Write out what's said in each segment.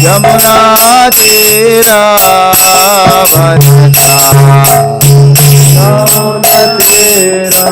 यमुना तेरा बनता यमुना तेरा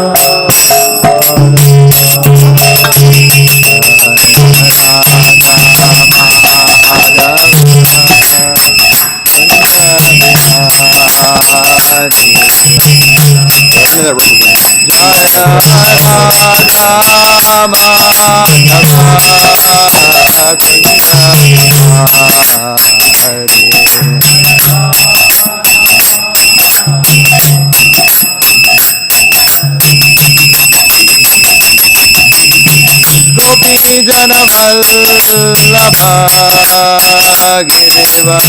जन वल्लभ गिरिवरधारी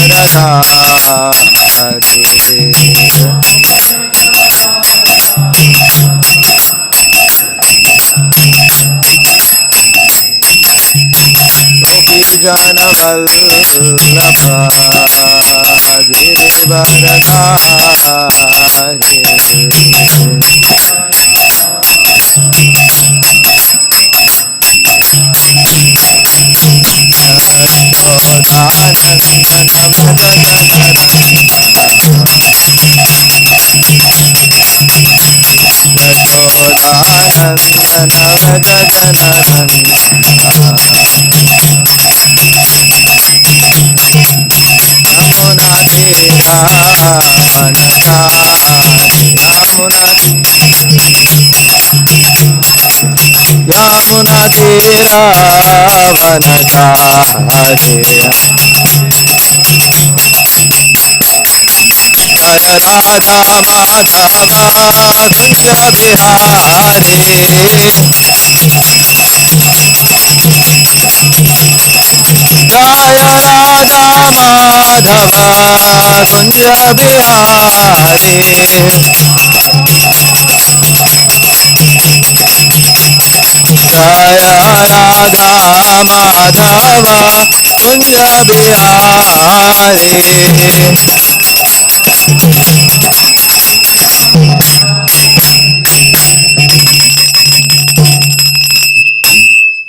गोपी जन वल्लभ गिरिवरधारी यमुना तेरा वनचारे जय राधा माधवा कुंज बिहारी जय राधा माधवा कुंज बिहारी जय राधा माधवा कुंज बिहारी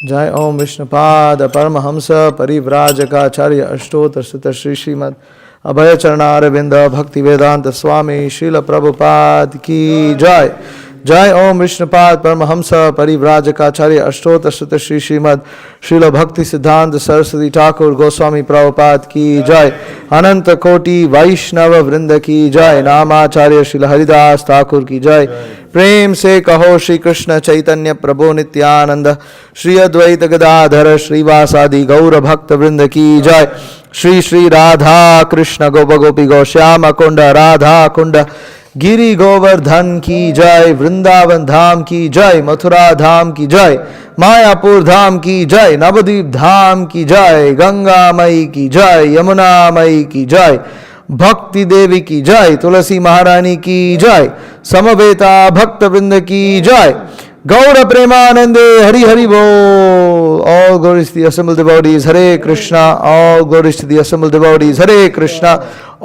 जय ओम विष्णुपाद परमहंस परिव्राजकाचार्य अष्टोत्तर सुत श्री श्रीमद अभय चरणारविंद भक्ति वेदांत स्वामी श्रील प्रभुपाद की जय। जय ओम विष्णुपाद परमहंस परिव्राजकाचार्य अष्टोत्तर सुत श्री श्रीमद श्रील भक्ति सिद्धांत सरस्वती ठाकुर गोस्वामी प्रभुपाद की जय। अनंत कोटि वैष्णव वृंद की जय। नामाचार्य श्रील हरिदास ठाकुर की जय। प्रेम से कहो श्री कृष्ण चैतन्य प्रभु नित्यानंद श्री अद्वैत गदाधर श्रीवासादि गौर भक्त वृंद की जय। श्री श्री राधा कृष्ण गोप गोपी गौ श्याम कुंड राधा कुंड गिरि गोवर्धन की जय। वृंदावन धाम की जय। मथुरा धाम की जय। मायापुर धाम की जय। नवद्वीप धाम की जय। गंगा मई की जय। यमुना मई की जय। भक्ति देवी की जय। तुलसी महारानी की जय। समवेता भक्त वृंद की जय। गौर प्रेमानंदे हरि हरि बोल। All glories to the assembled devotees. Hare Krishna. All glories to the assembled devotees. Hare Krishna.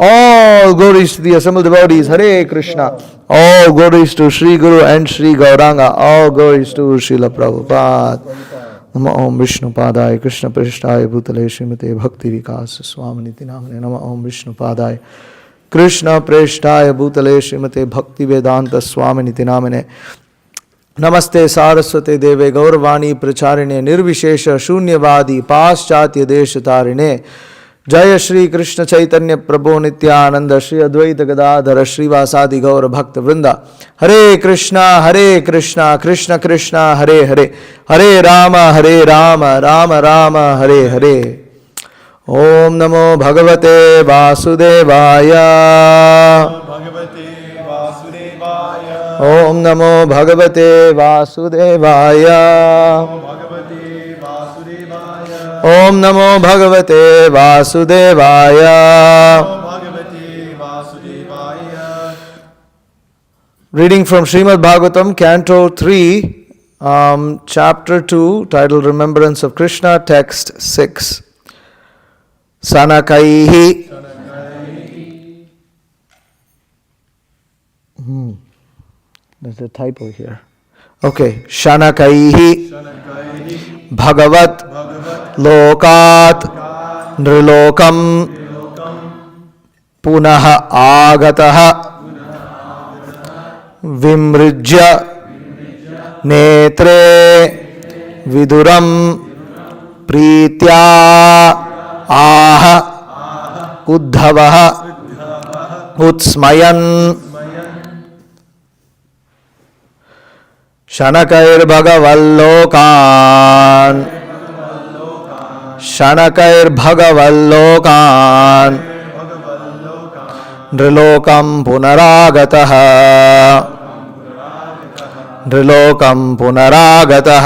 All glories to the assembled devotees. Hare Krishna. All glories to Sri Guru and Sri Gauranga. All glories to Srila Prabhupada. Nama Om Vishnu Padaya Krishna Prishtaya Bhutale Srimate Bhakti Vikas Swaminiti Namane. Nama Om Vishnu Padaya Krishna Prishtaya Bhutale Srimate Bhakti Vedanta Swaminiti Namane. नमस्ते सारस्वते देवे गौरवाणी प्रचारिणे निर्विशेष शून्यवादी पाश्चात्य देश तारिणे जय श्री कृष्ण चैतन्य प्रभु नित्यानंद श्री अद्वैत गदाधर श्रीवासादि गौर भक्त वृंदा। हरे कृष्णा कृष्ण कृष्ण हरे हरे हरे राम राम राम हरे हरे। ओम नमो भगवते वासुदेवाय। ओम नमो भगवते वासुदेवाय। ओम नमो भगवते वासुदेवाय। Reading from Srimad Bhagavatam, Canto 3, Chapter 2, titled Remembrance of Krishna, Text 6. Sanakaihi. There's a typo here. Okay. Shanakaihi Bhagavat Lokat नृलोकम पुनः आगतः विमृज्य नेत्रे विदुरम प्रीत्या आह उद्धवः उत्स्मयन् शनकैर्भगवल्लोकान् शनकैर्भगवल्लोकान् नृलोकं पुनरागतः नृलोकं पुनरागतः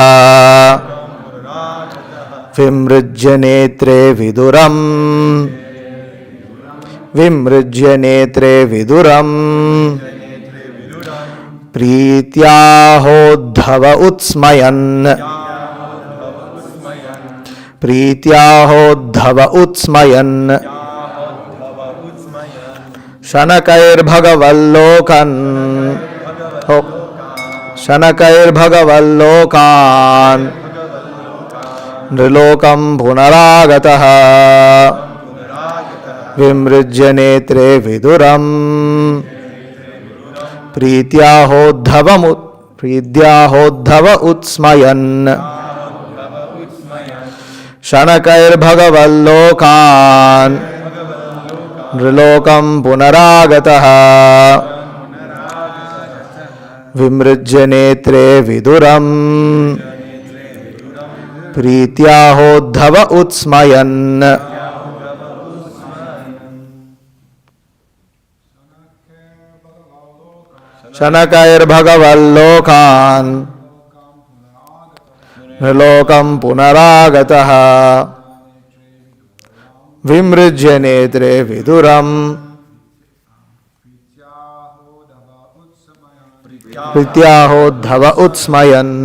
विमृज्य नेत्रे विदुरम् विमृज्य नेत्रे विदुरम् प्रीत्याहोद्धव उत्स्मयन् प्रीत्याहोद्धव उत्स्मयन् शनकैर्भगवल्लोकन् शनकैर्भगवल्लोकान् नृलोकं पुनरागतः विमृज्य नेत्रे विदुरम् प्रीत्याहोद्धव उत्स्मयन् शनकैर्भगवल्लोकान् नृलोकं पुनरागतः विमृज्य नेत्रे विदुरम् प्रीत्याहोद्धव उत्स्मयन् शनकैर्भगवल्लोकान् नृलोकं पुनरागतः विमृज्य नेत्रे विदुरम् प्रीत्याहोद्धव उत्स्मयन्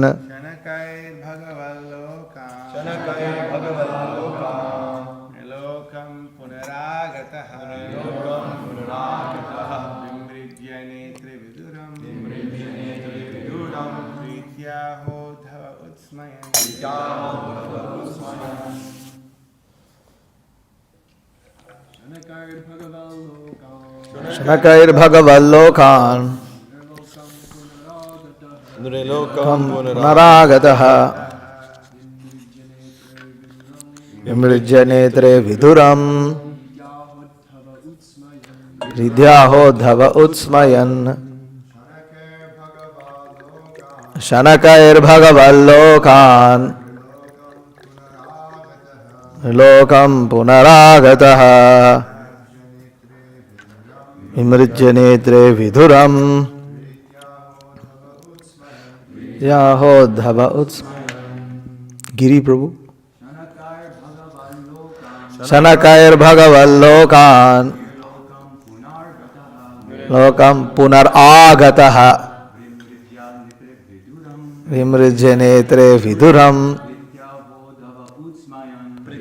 शनकैर्भगवल्लोकान् नृलोकं पुनरागतः विमृज्य नेत्रे विदुरम् प्रीत्याहोद्धव उत्स्मयन् शनकैर्भगवल्लोकान् नृलोकं पुनरागतः विमृज्य नेत्रे विदुरम् प्रीत्याहोद्धव उत्स्मयन् गिरि प्रभु शनकैर्भगवल्लोकान् लोकं पुनरागतः विमृज्य नेत्रे विदुरम्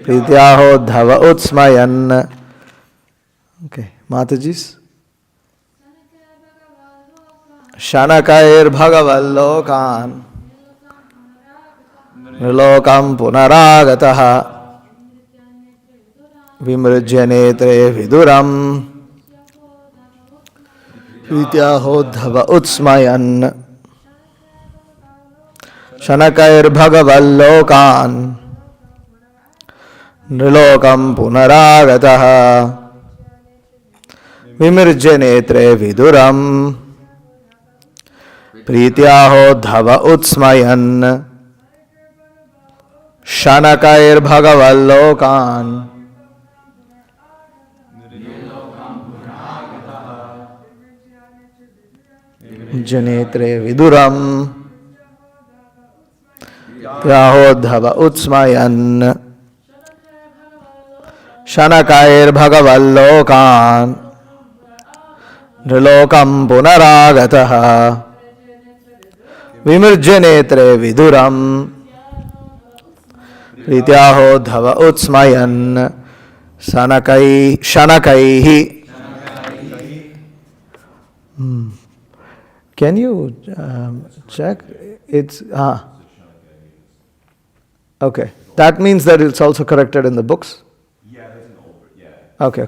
प्रीत्याहोद्धव उत्स्मयन् ओके माताजी's शनकैर्भगवल्लोकान् नृलोकं पुनरागतः विमृज्य नेत्रे विदुरम् प्रीत्याहोद्धव उत्स्मयन् शनकैर्भगवल्लोकान् नृलोकं पुनरागतः विमृज्य नेत्रे विदुरम् प्रीत्याहोद्धव उत्स्मयन् शनकैर्भगवल्लोकान् जनेत्रे विदुरम् प्रीत्याहोद्धव उत्स्मयन् शनकैर्भगवल्लोकान् नृलोकं पुनरागतः विमृज्य नेत्रे विदुरम् प्रीत्याहोद्धव उत्स्मयन् शनकैः Can you check? It's okay. That means that it's also corrected in the books. Yeah, that's Okay.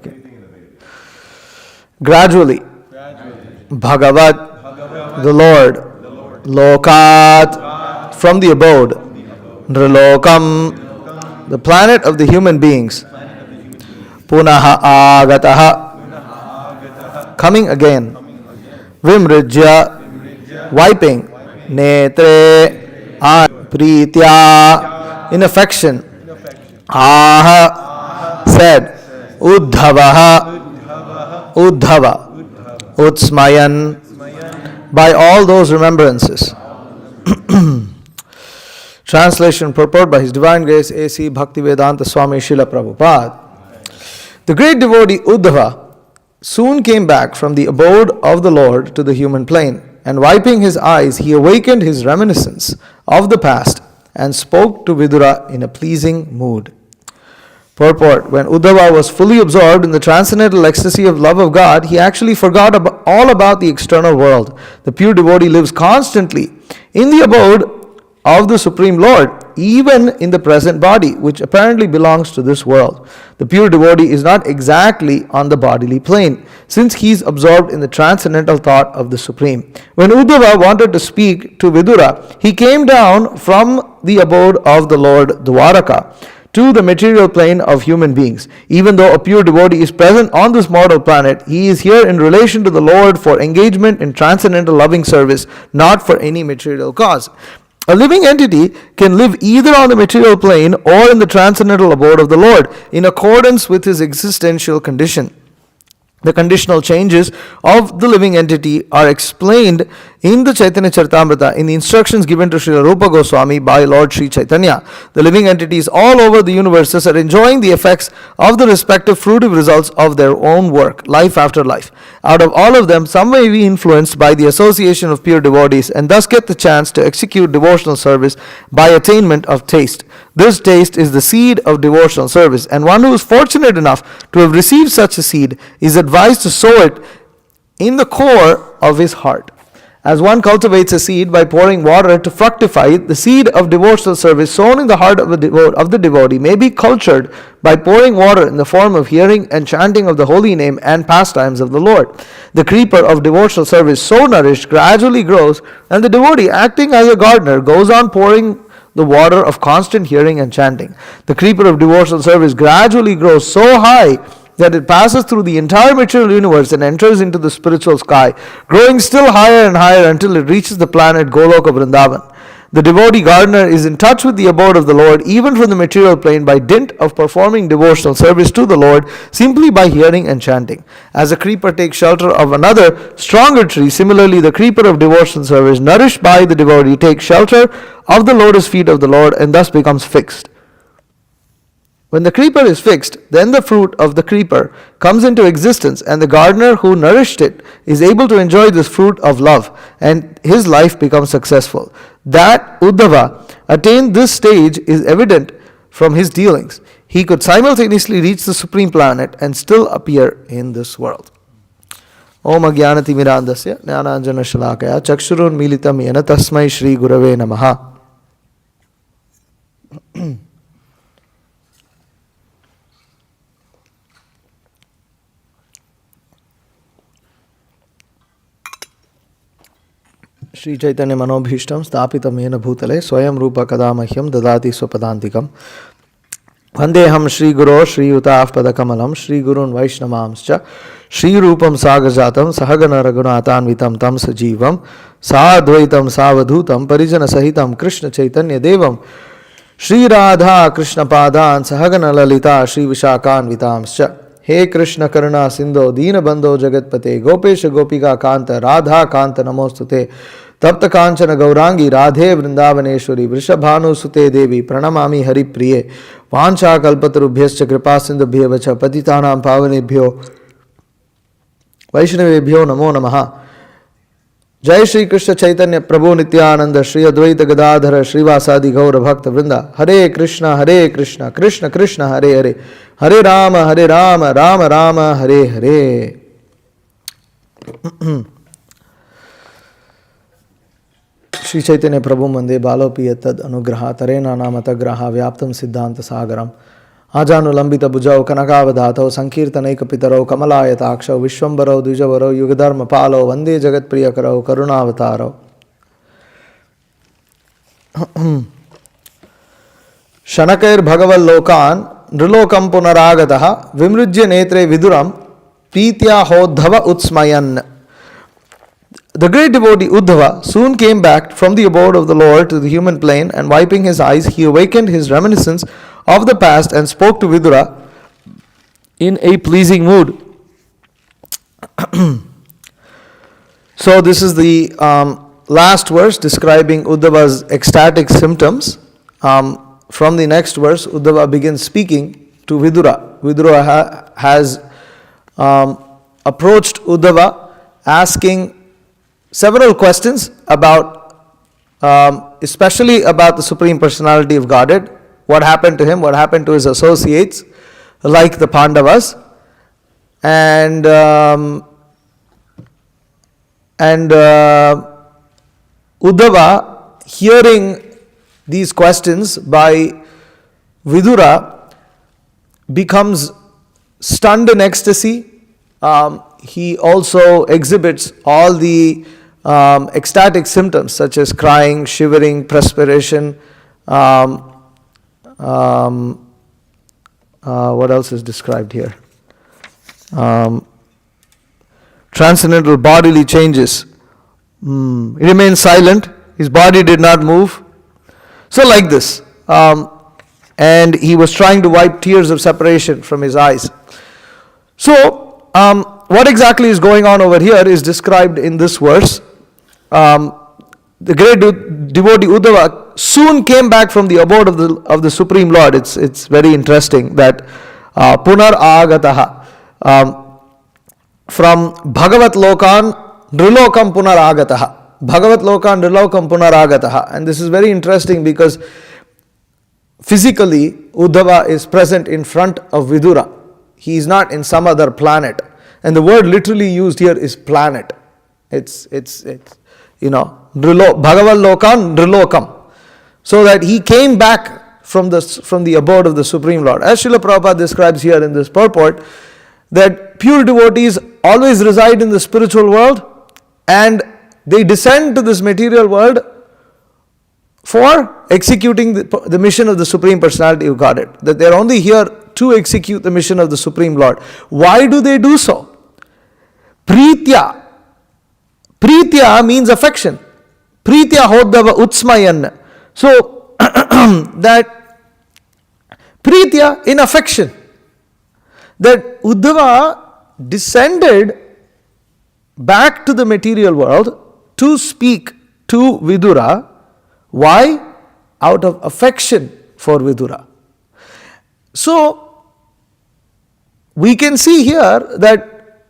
Gradually. Bhagavat, the Lord. Lokat, from the abode. Nrilokam, the planet of the human beings. Punaha agataha, coming again. Vimrijya, wiping. Netre, pritya, in affection. Aha, said. Uddhava, Utsmayan, by all those remembrances. Translation, purport by His Divine Grace A.C. Bhaktivedanta Swami Srila Prabhupada. The great devotee Uddhava soon came back from the abode of the Lord to the human plane, and wiping his eyes, he awakened his reminiscence of the past and spoke to Vidura in a pleasing mood. Purport, when Uddhava was fully absorbed in the transcendental ecstasy of love of God, he actually forgot all about the external world. The pure devotee lives constantly in the abode of the Supreme Lord, even in the present body, which apparently belongs to this world. The pure devotee is not exactly on the bodily plane, since he is absorbed in the transcendental thought of the Supreme. When Uddhava wanted to speak to Vidura, he came down from the abode of the Lord Dwaraka to the material plane of human beings. Even though a pure devotee is present on this mortal planet, he is here in relation to the Lord for engagement in transcendental loving service, not for any material cause. A living entity can live either on the material plane or in the transcendental abode of the Lord, in accordance with his existential condition. The conditional changes of the living entity are explained in the Chaitanya Charitamrita in the instructions given to Srila Rupa Goswami by Lord Sri Chaitanya. The living entities all over the universes are enjoying the effects of the respective fruitive results of their own work, life after life. Out of all of them, some may be influenced by the association of pure devotees and thus get the chance to execute devotional service by attainment of taste. This taste is the seed of devotional service, and one who is fortunate enough to have received such a seed is advised to sow it in the core of his heart. As one cultivates a seed by pouring water to fructify it, the seed of devotional service sown in the heart of the devotee may be cultured by pouring water in the form of hearing and chanting of the holy name and pastimes of the Lord. The creeper of devotional service so nourished gradually grows, and the devotee, acting as a gardener, goes on pouring the water of constant hearing and chanting. The creeper of devotional service gradually grows so high that it passes through the entire material universe and enters into the spiritual sky, growing still higher and higher until it reaches the planet Goloka Vrindavan. The devotee gardener is in touch with the abode of the Lord even from the material plane by dint of performing devotional service to the Lord simply by hearing and chanting. As a creeper takes shelter of another stronger tree, similarly the creeper of devotional service nourished by the devotee takes shelter of the lotus feet of the Lord and thus becomes fixed. When the creeper is fixed, then the fruit of the creeper comes into existence, and the gardener who nourished it is able to enjoy this fruit of love, and his life becomes successful. That Uddhava attained this stage is evident from his dealings. He could simultaneously reach the supreme planet and still appear in this world. Om Agyanati Mirandasya Jnananjana Shalakaya Chakshurun Militam Yena Tasmai Shri Gurave Namaha. Shri Chaitanya Manobhishtam Stapitam Yena Bhutale Swayam Rupa Kadamahyam Dadati Swapadantikam Vandeham Shri Guru Shri Utaf Padakamalam Shri Gurun Vaishnavamscha Shri Rupam Sagajatam Sahagana Raghunathanvitam Tam Sajivam Sadvaitam Savadhutam Parijana Sahitam Krishna Chaitanya Devam Shri Radha Krishna Padan Sahagana Lalita Shri Vishakhanvitamscha He Krishna Karuna Sindho Dina Bandho Jagatpate Gopesha Gopika Kanta Radha Kanta Namostute Tapta Kanchana Gaurangi Radhe Vrindavaneshwari Vrishabhanu Sute Devi Pranamami Hari Priye Vancha Kalpatarubhyascha Kripasindabhya Vacha Patitanam Pavanebhyo Vaishnavebhyo Namo Namaha. Jai Shri Krishna Chaitanya Prabhu Nityananda Shri Advaita Gadadhara Srivasadi Gaura Bhakta Vrinda. Hare Krishna Krishna Krishna Hare Hare Hare Rama Rama Rama Hare Hare. Shri Chaitanya Prabhu Mande Balopi Yatad Anugraha Tarena Namata Graha Vyaptam Siddhanta Sagaram Ajanulambita bhujau kanakavadhatau sankirtanaika pitarau kamalayatakshav vishwambarau dvijavarau yugadharma palau vande jagat priyakarau karunavatarau. Shanakair bhagaval lokan nrilokam punaragataha vimrujya netre viduram pitya hodhava utsmayan. The great devotee Uddhava soon came back from the abode of the Lord to the human plane, and wiping his eyes, he awakened his reminiscence of the past and spoke to Vidura in a pleasing mood. So this is the last verse describing Uddhava's ecstatic symptoms. From the next verse, Uddhava begins speaking to Vidura. Vidura has approached Uddhava asking several questions about, especially about the Supreme Personality of Godhead. What happened to him? What happened to his associates, like the Pandavas? And Uddhava, hearing these questions by Vidura, becomes stunned in ecstasy. He also exhibits all the ecstatic symptoms such as crying, shivering, perspiration. What else is described here? Transcendental bodily changes. He remained silent. His body did not move. So like this. And he was trying to wipe tears of separation from his eyes. So, what exactly is going on over here is described in this verse. The great devotee Uddhava soon came back from the abode of the Supreme Lord. It's very interesting that punar agataha, from Bhagavat Lokan Nrilokam punar agataha. Bhagavat Lokan Nrilokam punar agataha. And this is very interesting because physically Uddhava is present in front of Vidura. He is not in some other planet. And the word literally used here is planet. It's Bhagavat Lokan Nrilokam. So that he came back from the abode of the Supreme Lord. As Srila Prabhupada describes here in this purport, that pure devotees always reside in the spiritual world and they descend to this material world for executing the mission of the Supreme Personality of Godhead. That they are only here to execute the mission of the Supreme Lord. Why do they do so? Pritya. Pritya means affection. Pritya hodhava utsmayan. So, that Pritya in affection. That Uddhava descended back to the material world to speak to Vidura. Why? Out of affection for Vidura. So, we can see here that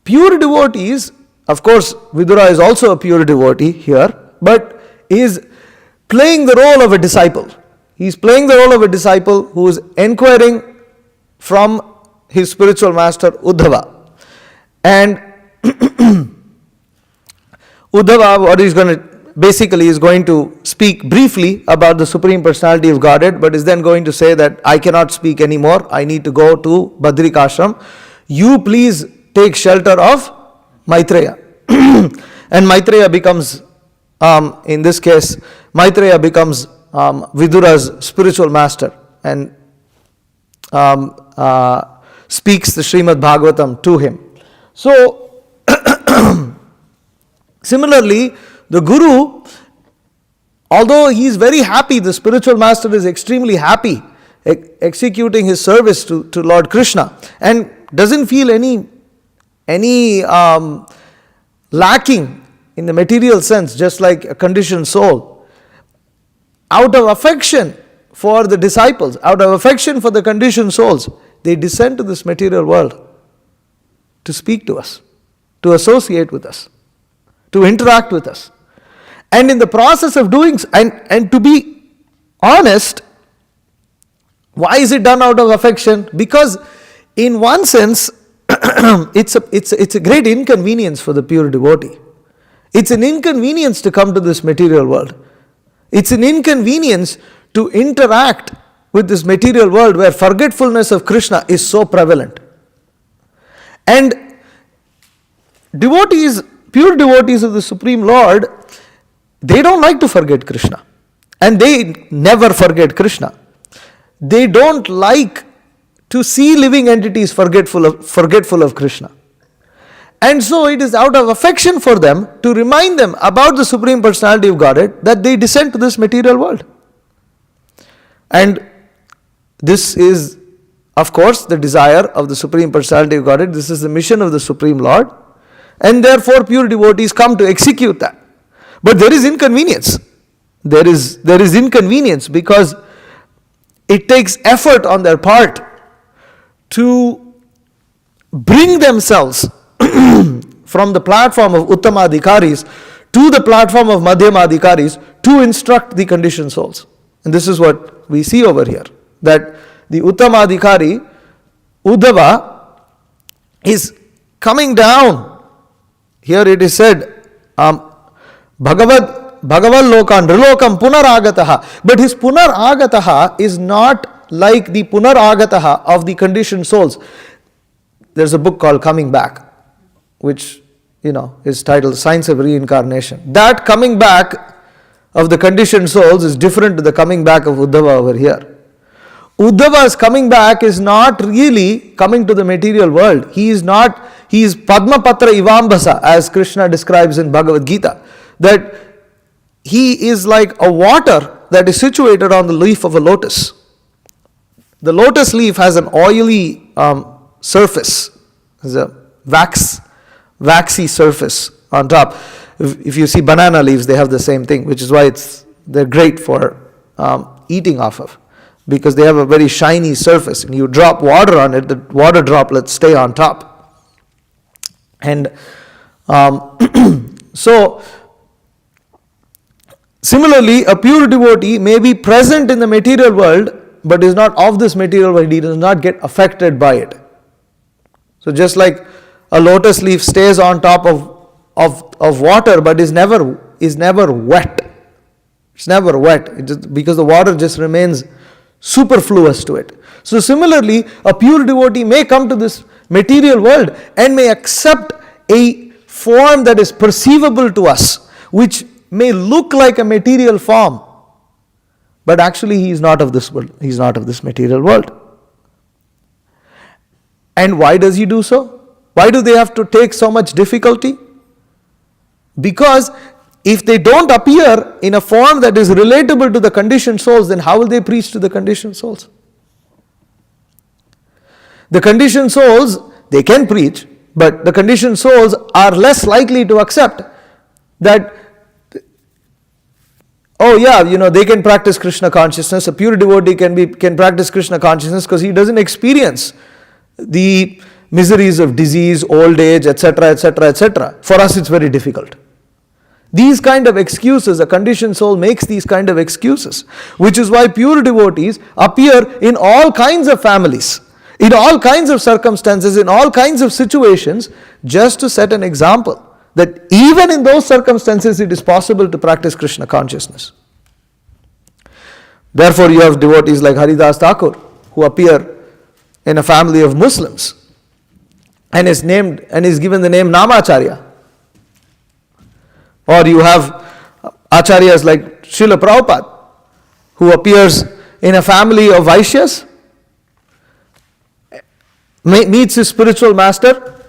pure devotees, of course, Vidura is also a pure devotee here, but is playing the role of a disciple. He is playing the role of a disciple who is inquiring from his spiritual master Uddhava. And Uddhava, what he's going to basically is going to speak briefly about the Supreme Personality of Godhead, but is then going to say that I cannot speak anymore. I need to go to Badrikashram. You please take shelter of Maitreya. And Maitreya becomes, in this case, Maitreya becomes Vidura's spiritual master and speaks the Srimad Bhagavatam to him. So, similarly, the Guru, although he is very happy, the spiritual master is extremely happy executing his service to Lord Krishna and doesn't feel any lacking in the material sense, just like a conditioned soul. Out of affection for the disciples, out of affection for the conditioned souls, they descend to this material world to speak to us, to associate with us, to interact with us. And in the process of doing, and to be honest, why is it done out of affection? Because in one sense, it's a great inconvenience for the pure devotee. It's an inconvenience to come to this material world. It's an inconvenience to interact with this material world where forgetfulness of Krishna is so prevalent. And devotees, pure devotees of the Supreme Lord, they don't like to forget Krishna. And they never forget Krishna. They don't like to see living entities forgetful of Krishna. And so it is out of affection for them to remind them about the Supreme Personality of Godhead that they descend to this material world. And this is, of course, the desire of the Supreme Personality of Godhead. This is the mission of the Supreme Lord. And therefore pure devotees come to execute that. But there is inconvenience. There is inconvenience because it takes effort on their part to bring themselves from the platform of Uttamadhikaris to the platform of Madhyamadhikaris to instruct the conditioned souls. And this is what we see over here, that the Uttamadhikari, Uddhava, is coming down. Here it is said, Bhagavad Lokan, Rilokam Punaragataha. But his Punaragataha is not like the Punaragataha of the conditioned souls. There's a book called Coming Back, which, is titled Science of Reincarnation. That coming back of the conditioned souls is different to the coming back of Uddhava over here. Uddhava's coming back is not really coming to the material world. He is Padmapatra Ivambasa, as Krishna describes in Bhagavad Gita, that he is like a water that is situated on the leaf of a lotus. The lotus leaf has an oily surface, has a waxy surface on top. If you see banana leaves, they have the same thing, which is why they're great for eating off of, because they have a very shiny surface. And you drop water on it, the water droplets stay on top. And so, similarly, a pure devotee may be present in the material world, but is not of this material world. He does not get affected by it. So just like a lotus leaf stays on top of water, but is never wet. It's never wet, because the water just remains superfluous to it. So similarly, a pure devotee may come to this material world and may accept a form that is perceivable to us, which may look like a material form, but actually he is not of this world. He is not of this material world. And why does he do so? Why do they have to take so much difficulty? Because if they don't appear in a form that is relatable to the conditioned souls, then how will they preach to the conditioned souls? The conditioned souls, they can preach, but the conditioned souls are less likely to accept that, they can practice Krishna consciousness. A pure devotee can practice Krishna consciousness because he doesn't experience the miseries of disease, old age, etc., etc., etc. For us, it's very difficult. These kind of excuses, a conditioned soul makes these kind of excuses, which is why pure devotees appear in all kinds of families, in all kinds of circumstances, in all kinds of situations, just to set an example that even in those circumstances it is possible to practice Krishna consciousness. Therefore, you have devotees like Haridas Thakur who appear in a family of Muslims and is given the name Namacharya. Or you have acharyas like Srila Prabhupada, who appears in a family of Vaishyas, meets his spiritual master,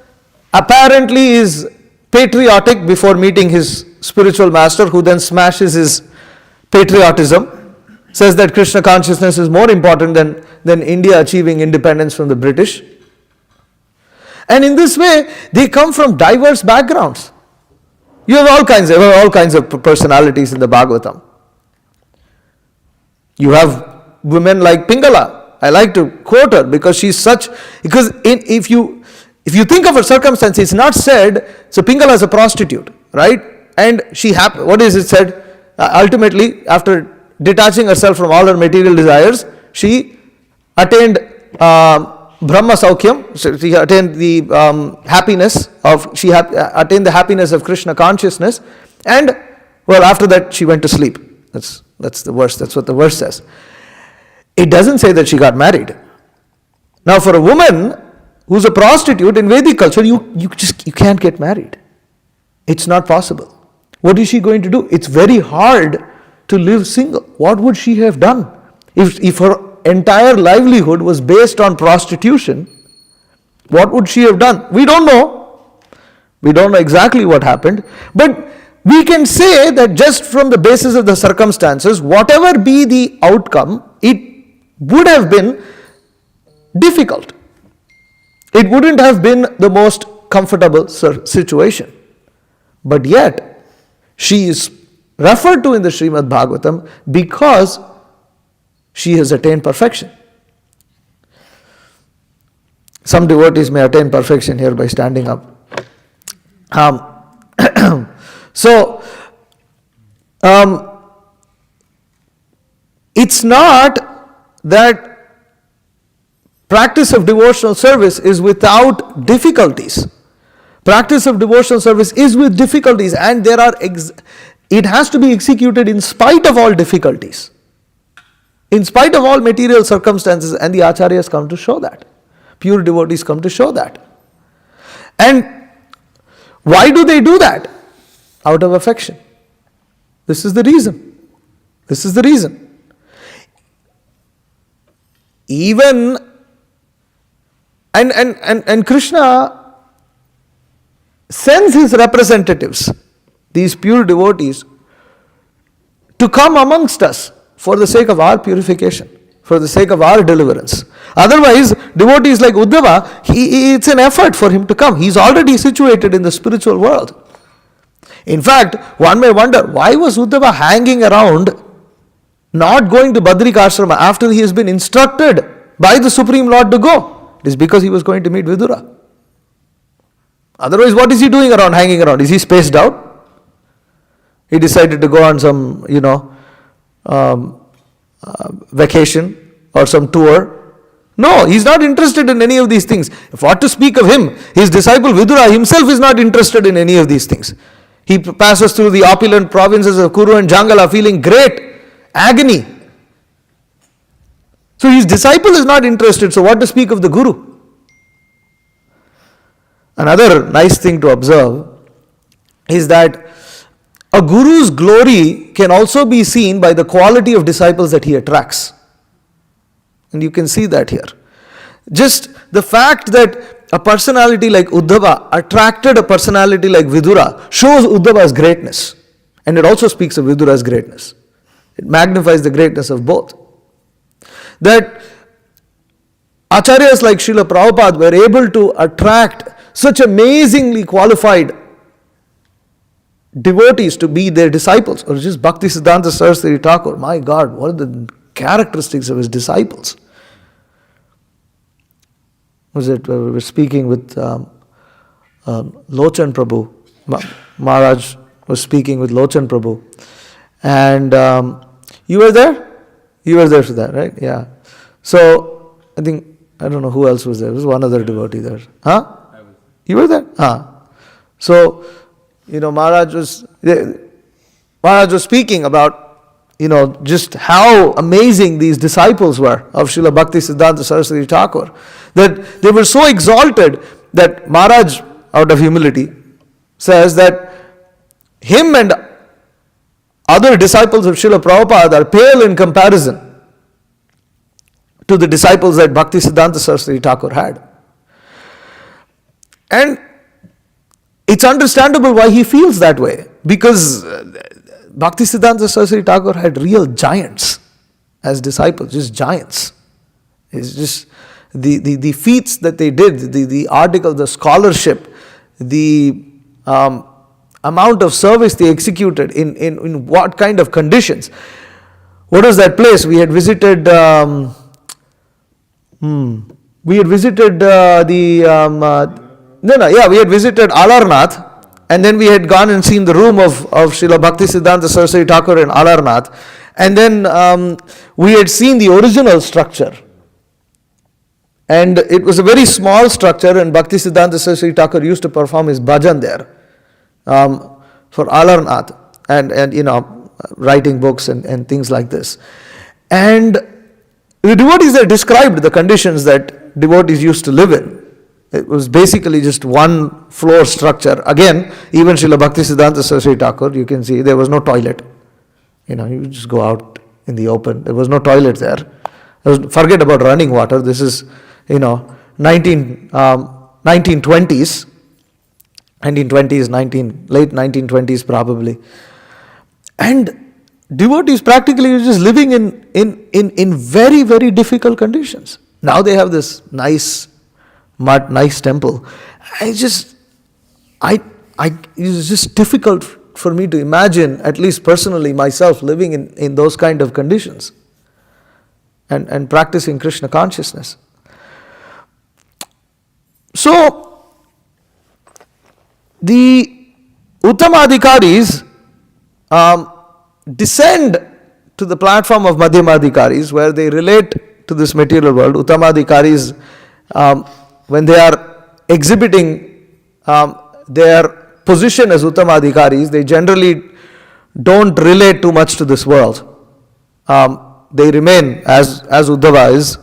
apparently is patriotic before meeting his spiritual master, who then smashes his patriotism, says that Krishna consciousness is more important than India achieving independence from the British. And in this way, they come from diverse backgrounds. You have all kinds of personalities in the Bhagavatam. You have women like Pingala. I like to quote her because she's such, if you think of her circumstance, it's not said, so Pingala is a prostitute, right? And what is it said? Ultimately, after detaching herself from all her material desires, she attained Brahma Saukhyam, so she attained the attained the happiness of Krishna consciousness, and after that she went to sleep. That's the verse. That's what the verse says. It doesn't say that she got married. Now for a woman who's a prostitute in Vedic culture, you can't get married. It's not possible. What is she going to do? It's very hard to live single. What would she have done? If her entire livelihood was based on prostitution, what would she have done? We don't know. We don't know exactly what happened. But we can say that just from the basis of the circumstances, whatever be the outcome, it would have been difficult. It wouldn't have been the most comfortable situation. But yet, she is referred to in the Srimad Bhagavatam because she has attained perfection. Some devotees may attain perfection here by standing up. It's not that practice of devotional service is without difficulties. Practice of devotional service is with difficulties, and it has to be executed in spite of all difficulties, in spite of all material circumstances, and the acharyas come to show that. Pure devotees come to show that. And why do they do that? Out of affection. This is the reason. This is the reason. Even and Krishna sends his representatives, these pure devotees, to come amongst us for the sake of our purification, for the sake of our deliverance. Otherwise, devotees like Uddhava, it's an effort for him to come. He's already situated in the spiritual world. In fact, one may wonder, why was Uddhava hanging around, not going to Badrikashrama after he has been instructed by the Supreme Lord to go? It is because he was going to meet Vidura. Otherwise, what is he doing around, hanging around? Is he spaced out? He decided to go on some, vacation or some tour. No, he's not interested in any of these things. If what to speak of him, his disciple Vidura himself is not interested in any of these things. He passes through the opulent provinces of Kuru and Jangala feeling great agony. So his disciple is not interested, so what to speak of the Guru? Another nice thing to observe is that a Guru's glory can also be seen by the quality of disciples that he attracts. And you can see that here. Just the fact that a personality like Uddhava attracted a personality like Vidura shows Uddhava's greatness. And it also speaks of Vidura's greatness. It magnifies the greatness of both. That acharyas like Srila Prabhupada were able to attract such amazingly qualified devotees to be their disciples. Or just Bhaktisiddhanta Saraswati Thakur. My God, what are the characteristics of his disciples? We were speaking with Lochan Prabhu. Maharaj was speaking with Lochan Prabhu. And you were there? You were there for that, right? Yeah. So, I don't know who else was there. There was one other devotee there. Huh? I was. You were there? So, Maharaj was speaking about, just how amazing these disciples were of Srila Bhaktisiddhanta Saraswati Thakur. That they were so exalted that Maharaj, out of humility, says that him and other disciples of Srila Prabhupada are pale in comparison to the disciples that Bhaktisiddhanta Saraswati Thakur had. And it's understandable why he feels that way, because Bhaktisiddhanta Saraswati Thakur had real giants as disciples, just giants. It's just the feats that they did, the article, the scholarship, the amount of service they executed in what kind of conditions. What was that place? We had visited we had visited Alarnath, and then we had gone and seen the room of Srila Bhaktisiddhanta Saraswati Thakur in Alarnath, and then we had seen the original structure. And it was a very small structure, and Bhaktisiddhanta Saraswati Thakur used to perform his bhajan there for Alarnath, and writing books and things like this. And The devotees there described the conditions that devotees used to live in. It was basically just one floor structure. Again, even Srila Bhaktisiddhanta Saraswati Thakur, you can see there was no toilet. You just go out in the open. There was no toilet there. Forget about running water. This is, 1920s. 1920s, late 1920s probably. And devotees practically were just living in very, very difficult conditions. Now they have this nice temple. It's just difficult for me to imagine, at least personally myself, living in those kind of conditions and practicing Krishna consciousness. So, the Uttamadhikaris descend to the platform of Madhyamadhikaris, where they relate to this material world. Uttamadhikaris, when they are exhibiting their position as Uttamadhikaris, they generally don't relate too much to this world. They remain, as Uddhava is,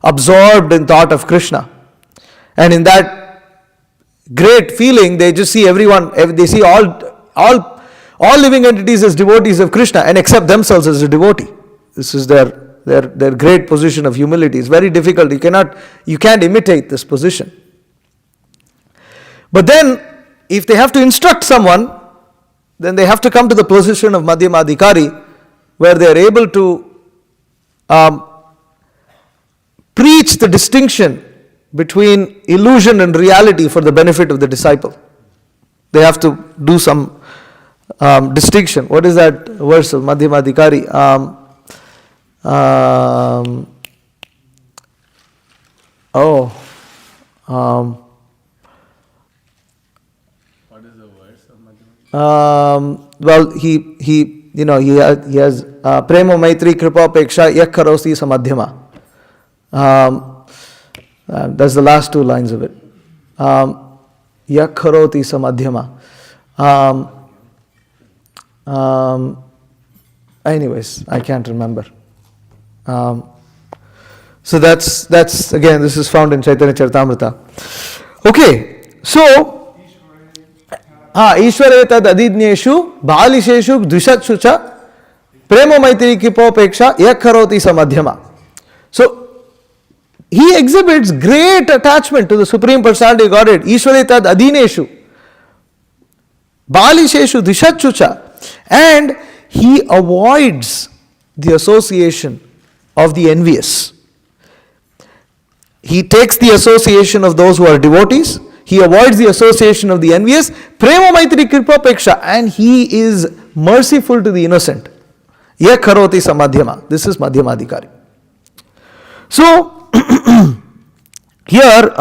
absorbed in thought of Krishna. And in that great feeling, they just see everyone, they see all living entities as devotees of Krishna and accept themselves as a devotee. This is their great position of humility. It's very difficult. You can't imitate this position. But then, if they have to instruct someone, then they have to come to the position of Madhyamadhikari, where they are able to preach the distinction between illusion and reality for the benefit of the disciple. They have to do some distinction. What is that verse of Madhyamadhikari? What is the verse of Madhyamadhikari? Well, he has prema maitri kripa peksha yak karosti samadhyama. That's the last two lines of it. Yak karoti samadhyama. Anyways, I can't remember. So that's again, this is found in Chaitanya Charitamrita. Okay, so Ishvare tad adidnyeshu balisheshu dvishatshu cha prema maitri kipopeksha yak karoti samadhyama. So he exhibits great attachment to the Supreme Personality of Godhead. Ishvare tad adineshu balisheshu dvishatshu cha, and he avoids the association of the envious. He takes the association of those who are devotees. He avoids the association of the envious. Prema maitri kripa peksha, and he is merciful to the innocent. Yak karoti samadhyama. This is Madhyamadhikari. So, here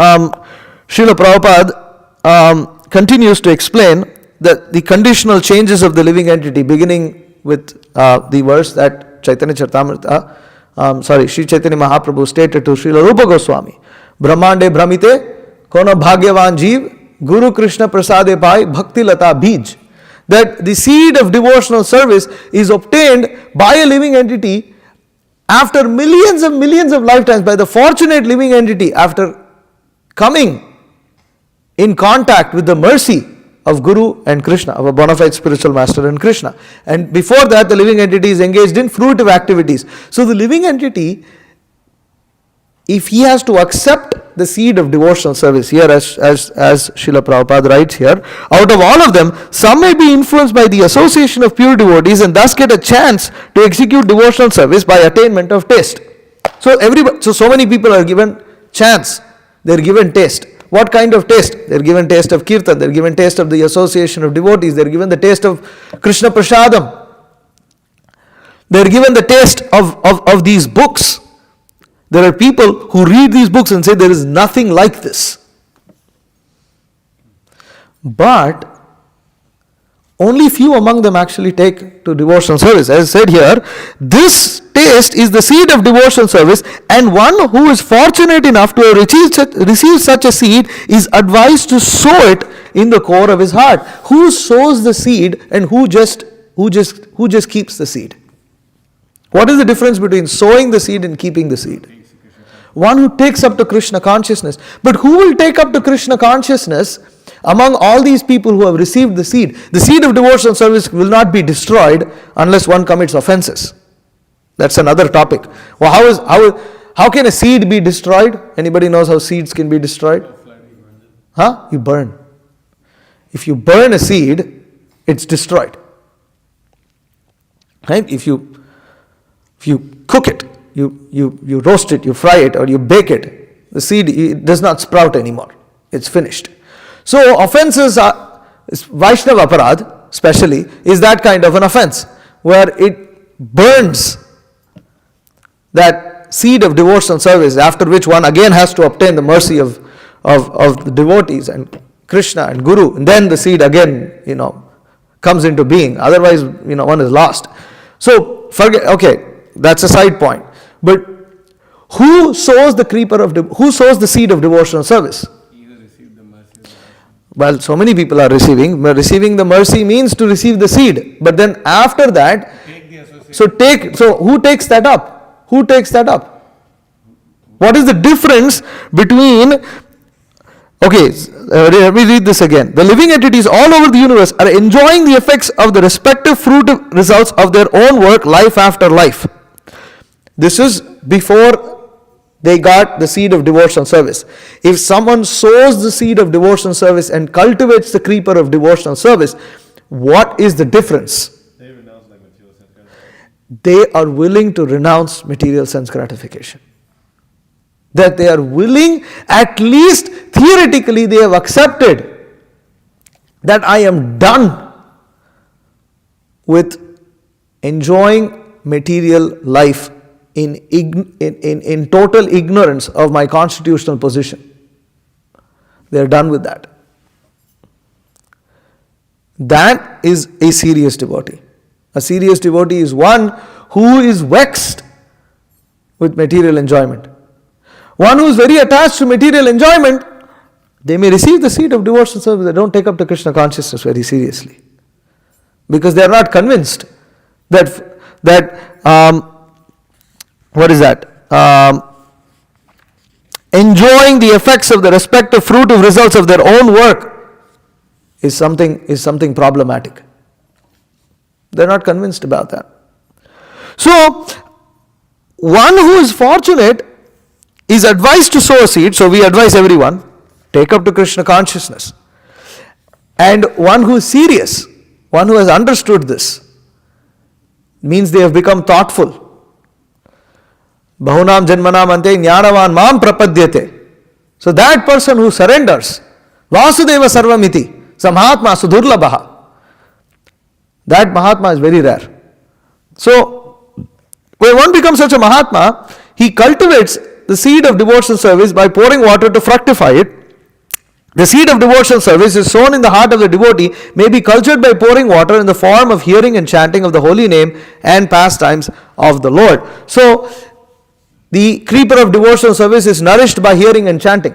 Srila Prabhupada continues to explain that the conditional changes of the living entity, beginning with the verse that Chaitanya Charitamrita, Sri Chaitanya Mahaprabhu stated to Srila Rupa Goswami, Brahmande Brahmite Kono Bhagyavan Jeev Guru Krishna Prasade Pai Bhakti Lata Bij, that the seed of devotional service is obtained by a living entity after millions of lifetimes, by the fortunate living entity, after coming in contact with the mercy of Guru and Krishna, of a bona fide spiritual master and Krishna. And before that, the living entity is engaged in fruitive activities. So the living entity, if he has to accept the seed of devotional service, here as Srila Prabhupada writes here, out of all of them, some may be influenced by the association of pure devotees and thus get a chance to execute devotional service by attainment of taste. So many people are given chance, they are given taste. What kind of taste? They are given taste of kirtan, they are given taste of the association of devotees, they are given the taste of Krishna Prasadam. They are given the taste of these books. There are people who read these books and say there is nothing like this. But only few among them actually take to devotional service. As I said here, this taste is the seed of devotional service, and one who is fortunate enough to have received such a seed is advised to sow it in the core of his heart. Who sows the seed and who just keeps the seed? What is the difference between sowing the seed and keeping the seed? One who takes up to Krishna consciousness. But who will take up to Krishna consciousness among all these people who have received the seed? The seed of devotional service will not be destroyed unless one commits offenses. That's another topic. Well, how can a seed be destroyed? Anybody knows how seeds can be destroyed? You burn. If you burn a seed, it's destroyed. Right? If you cook it, you roast it, you fry it, or you bake it, the seed it does not sprout anymore. It's finished. So offenses are, Vaishnava aparad especially, is that kind of an offense, where it burns that seed of devotional service, after which one again has to obtain the mercy of the devotees and Krishna and Guru, and then the seed again, comes into being. Otherwise, one is lost. So, that's a side point. But who sows the seed of devotional service? He who received the mercy of the Lord. Well, so many people are receiving. Receiving the mercy means to receive the seed. But then after that, so who takes that up? Who takes that up? What is the difference between, let me read this again. The living entities all over the universe are enjoying the effects of the respective fruit results of their own work life after life. This is before they got the seed of devotional service. If someone sows the seed of devotional service and cultivates the creeper of devotional service, what is the difference? They are willing to renounce material sense gratification. That they are willing, at least theoretically, they have accepted that I am done with enjoying material life in total ignorance of my constitutional position. They are done with that. That is a serious devotee. A serious devotee is one who is vexed with material enjoyment. One who is very attached to material enjoyment, they may receive the seed of devotional service, they don't take up to Krishna consciousness very seriously. Because they are not convinced that enjoying the effects of the respective fruitive results of their own work is something problematic. They're not convinced about that. So, one who is fortunate is advised to sow a seed, so we advise everyone, take up to Krishna consciousness. And one who is serious, one who has understood this, means they have become thoughtful. Bahunam janmanam ante jnanavan mam prapadyate. So that person who surrenders, Vasudeva sarvamiti, samhatma sudurlabha, that Mahatma is very rare. So, when one becomes such a Mahatma, he cultivates the seed of devotional service by pouring water to fructify it. The seed of devotional service is sown in the heart of the devotee, may be cultured by pouring water in the form of hearing and chanting of the holy name and pastimes of the Lord. So, the creeper of devotional service is nourished by hearing and chanting.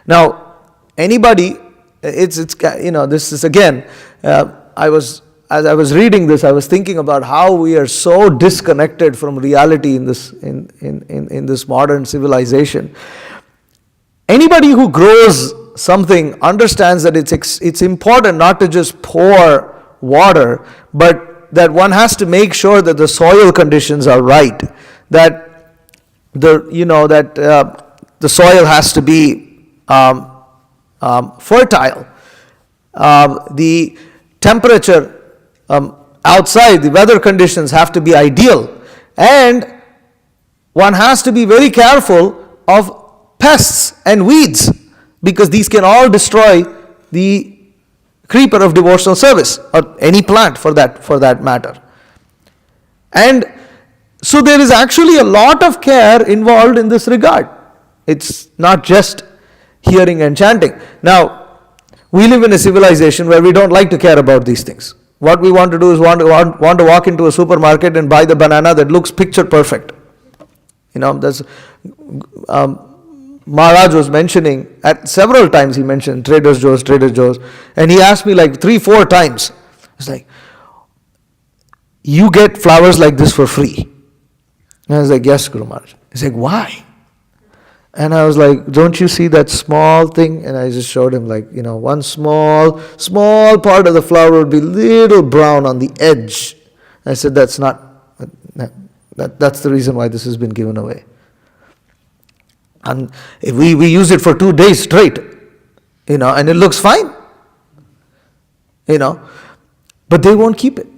Now, anybody, this is again, as I was reading this, I was thinking about how we are so disconnected from reality in this modern civilization. Anybody who grows something understands that it's important not to just pour water, but that one has to make sure that the soil conditions are right, that the soil has to be fertile, the temperature outside, the weather conditions have to be ideal, and one has to be very careful of pests and weeds, because these can all destroy the creeper of devotional service, or any plant for that matter. And so there is actually a lot of care involved in this regard. It's not just hearing and chanting. Now, we live in a civilization where we don't like to care about these things. What we want to do is want to walk into a supermarket and buy the banana that looks picture perfect. That's Maharaj was mentioning, at several times he mentioned Trader Joe's, and he asked me like 3-4 times. It's like, you get flowers like this for free. And I was like, yes, Guru Maharaj. He's like, why? And I was like, don't you see that small thing? And I just showed him like, one small part of the flower would be little brown on the edge. I said, that's the reason why this has been given away. And we use it for 2 days straight, and it looks fine, but they won't keep it.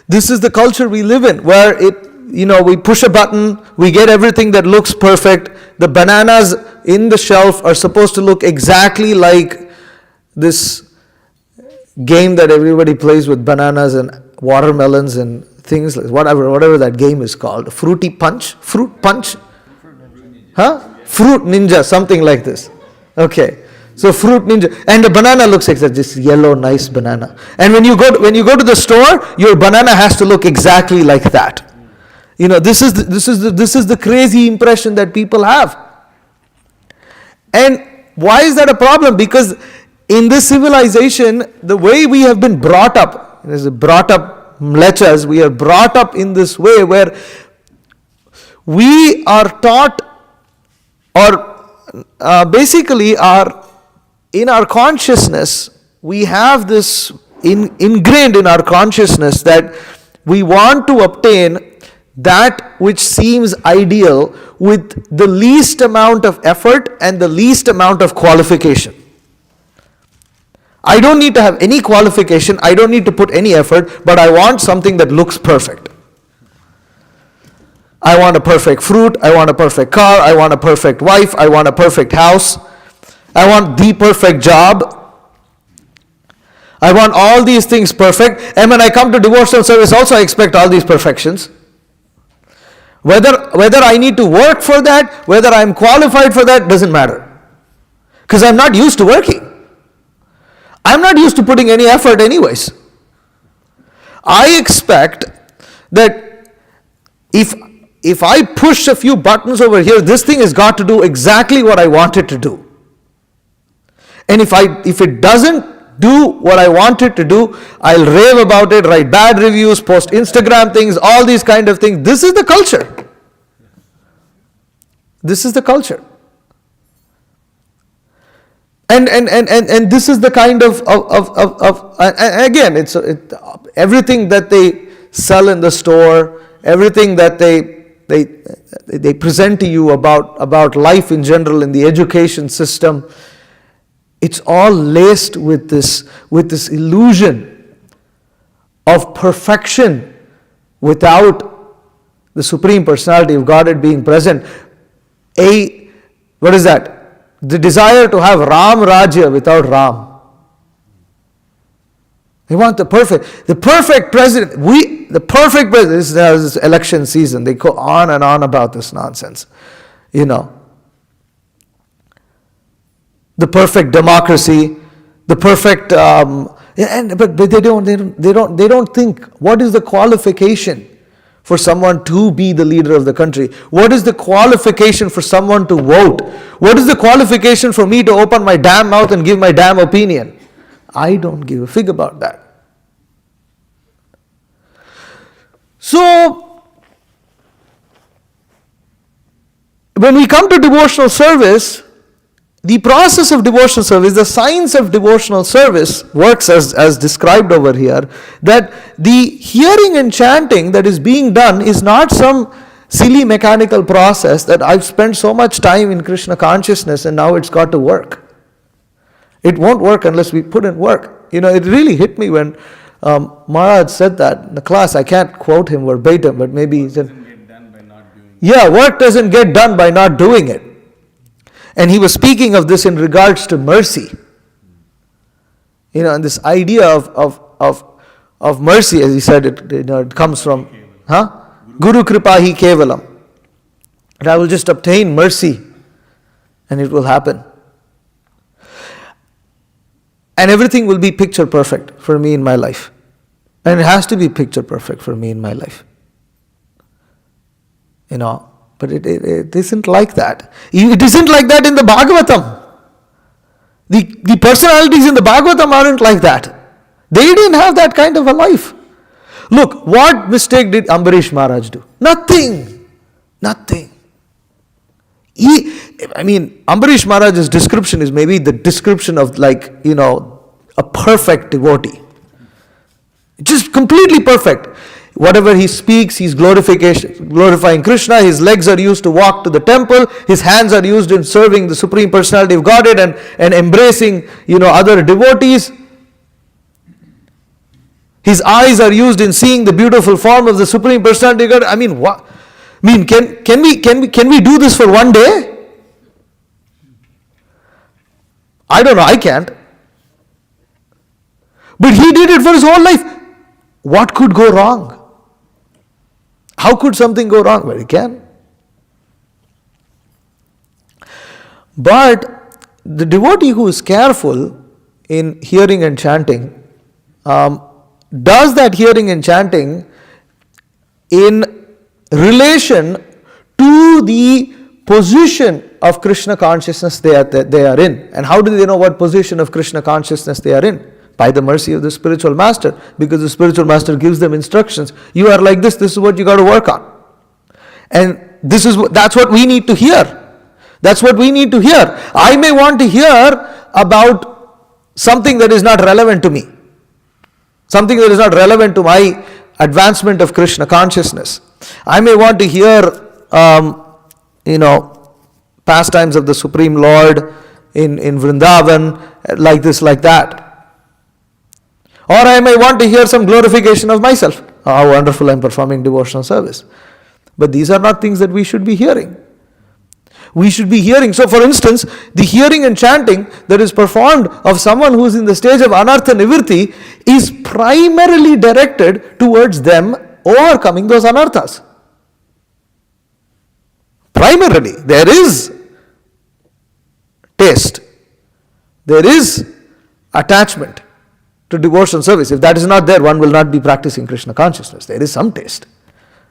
This is the culture we live in, where we push a button, we get everything that looks perfect. The bananas in the shelf are supposed to look exactly like this game that everybody plays with bananas and watermelons and things like whatever that game is called. Fruit punch? Fruit ninja, something like this. Okay. So fruit ninja, and the banana looks like this yellow, nice banana. And when you go to the store, your banana has to look exactly like that. This is the crazy impression that people have. And why is that a problem? Because in this civilization, the way we have been brought up, mlechas, we are brought up in this way where we are taught, or basically in our consciousness, we have this ingrained in our consciousness that we want to obtain that which seems ideal with the least amount of effort and the least amount of qualification. I don't need to have any qualification, I don't need to put any effort, but I want something that looks perfect. I want a perfect fruit, I want a perfect car, I want a perfect wife, I want a perfect house, I want the perfect job. I want all these things perfect, and when I come to devotional service also I expect all these perfections. Whether I need to work for that, whether I'm qualified for that, doesn't matter. Because I'm not used to working. I'm not used to putting any effort anyways. I expect that if I push a few buttons over here, this thing has got to do exactly what I want it to do. And if it doesn't do what I want it to do, I'll rave about it, write bad reviews, post Instagram things, all these kind of things. This is the culture. This is the culture. And this is the kind of again, it's everything that they sell in the store, everything that they present to you about life in general in the education system. It's all laced with this illusion of perfection without the Supreme Personality of Godhead being present. What is that? The desire to have Ram Rajya without Ram. They want the perfect president. The perfect president. This is election season. They go on and on about this nonsense. The perfect democracy, the perfect, but they don't think what is the qualification for someone to be the leader of the country. What is the qualification for someone to vote? What is the qualification for me to open my damn mouth and give my damn opinion? I don't give a fig about that. So, when we come to devotional service, the process of devotional service, the science of devotional service works as described over here, that the hearing and chanting that is being done is not some silly mechanical process that I've spent so much time in Krishna consciousness and now it's got to work. It won't work unless we put in work. It really hit me when Maharaj said that in the class. I can't quote him verbatim, but maybe he said, work doesn't get done by not doing it. And he was speaking of this in regards to mercy. And this idea of mercy, as he said, it comes from Guru Kripahi Kevalam. And I will just obtain mercy and it will happen. And everything will be picture perfect for me in my life. And it has to be picture perfect for me in my life. But it isn't like that. It isn't like that in the Bhagavatam. The personalities in the Bhagavatam aren't like that. They didn't have that kind of a life. Look, what mistake did Ambarish Maharaj do? Nothing. Nothing. Ambarish Maharaj's description is maybe the description of a perfect devotee. Just completely perfect. Whatever he speaks, he's glorifying Krishna. His legs are used to walk to the temple. His hands are used in serving the Supreme Personality of Godhead and embracing, other devotees. His eyes are used in seeing the beautiful form of the Supreme Personality of God. Can we do this for one day? I don't know, I can't. But he did it for his whole life. What could go wrong? How could something go wrong? Well, it can. But the devotee who is careful in hearing and chanting does that hearing and chanting in relation to the position of Krishna consciousness they are in. And how do they know what position of Krishna consciousness they are in? By the mercy of the spiritual master, because the spiritual master gives them instructions. You are like this is what you got to work on. And that's what we need to hear. That's what we need to hear. I may want to hear about something that is not relevant to me. Something that is not relevant to my advancement of Krishna consciousness. I may want to hear, pastimes of the Supreme Lord in Vrindavan, like this, like that. Or I may want to hear some glorification of myself. Oh, how wonderful I am performing devotional service. But these are not things that we should be hearing. We should be hearing. So for instance, the hearing and chanting that is performed of someone who is in the stage of anartha nivritti is primarily directed towards them overcoming those anarthas. Primarily, there is taste. There is attachment to devotional service. If that is not there, one will not be practicing Krishna consciousness. There is some taste.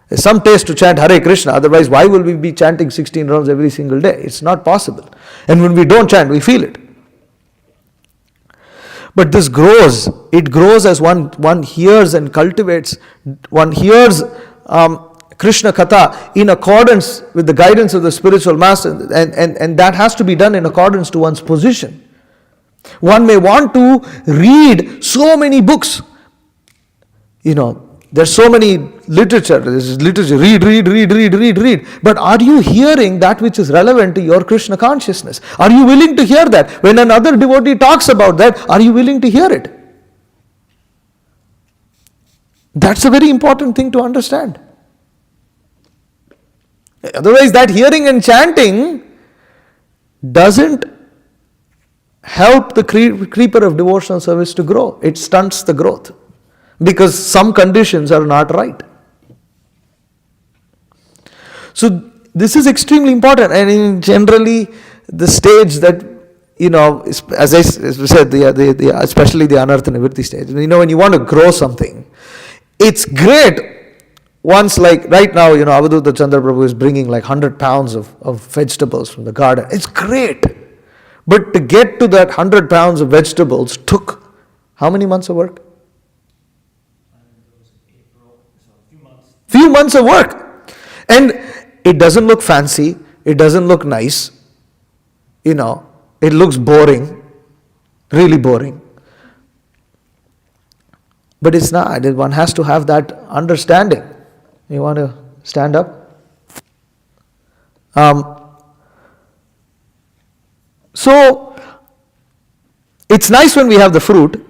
There is some taste to chant Hare Krishna. Otherwise, why will we be chanting 16 rounds every single day? It's not possible. And when we don't chant, we feel it. But this grows. It grows as one hears and cultivates. One hears Krishna Katha in accordance with the guidance of the spiritual master. And that has to be done in accordance to one's position. One may want to read so many books. There's so many literature. There's literature. Read. But are you hearing that which is relevant to your Krishna consciousness? Are you willing to hear that? When another devotee talks about that, are you willing to hear it? That's a very important thing to understand. Otherwise, that hearing and chanting doesn't help the creeper of devotional service to grow. It stunts the growth because some conditions are not right. So this is extremely important, and generally the stage that, as I said, especially the anartha nivritti stage, when you want to grow something, it's great once, like right now, Avadhuta Chandra Prabhu is bringing like 100 pounds of vegetables from the garden. It's great. But to get to that 100 pounds of vegetables took how many months of work? Few months of work. And it doesn't look fancy. It doesn't look nice. It looks boring. Really boring. But it's not. One has to have that understanding. You want to stand up? So, it's nice when we have the fruit,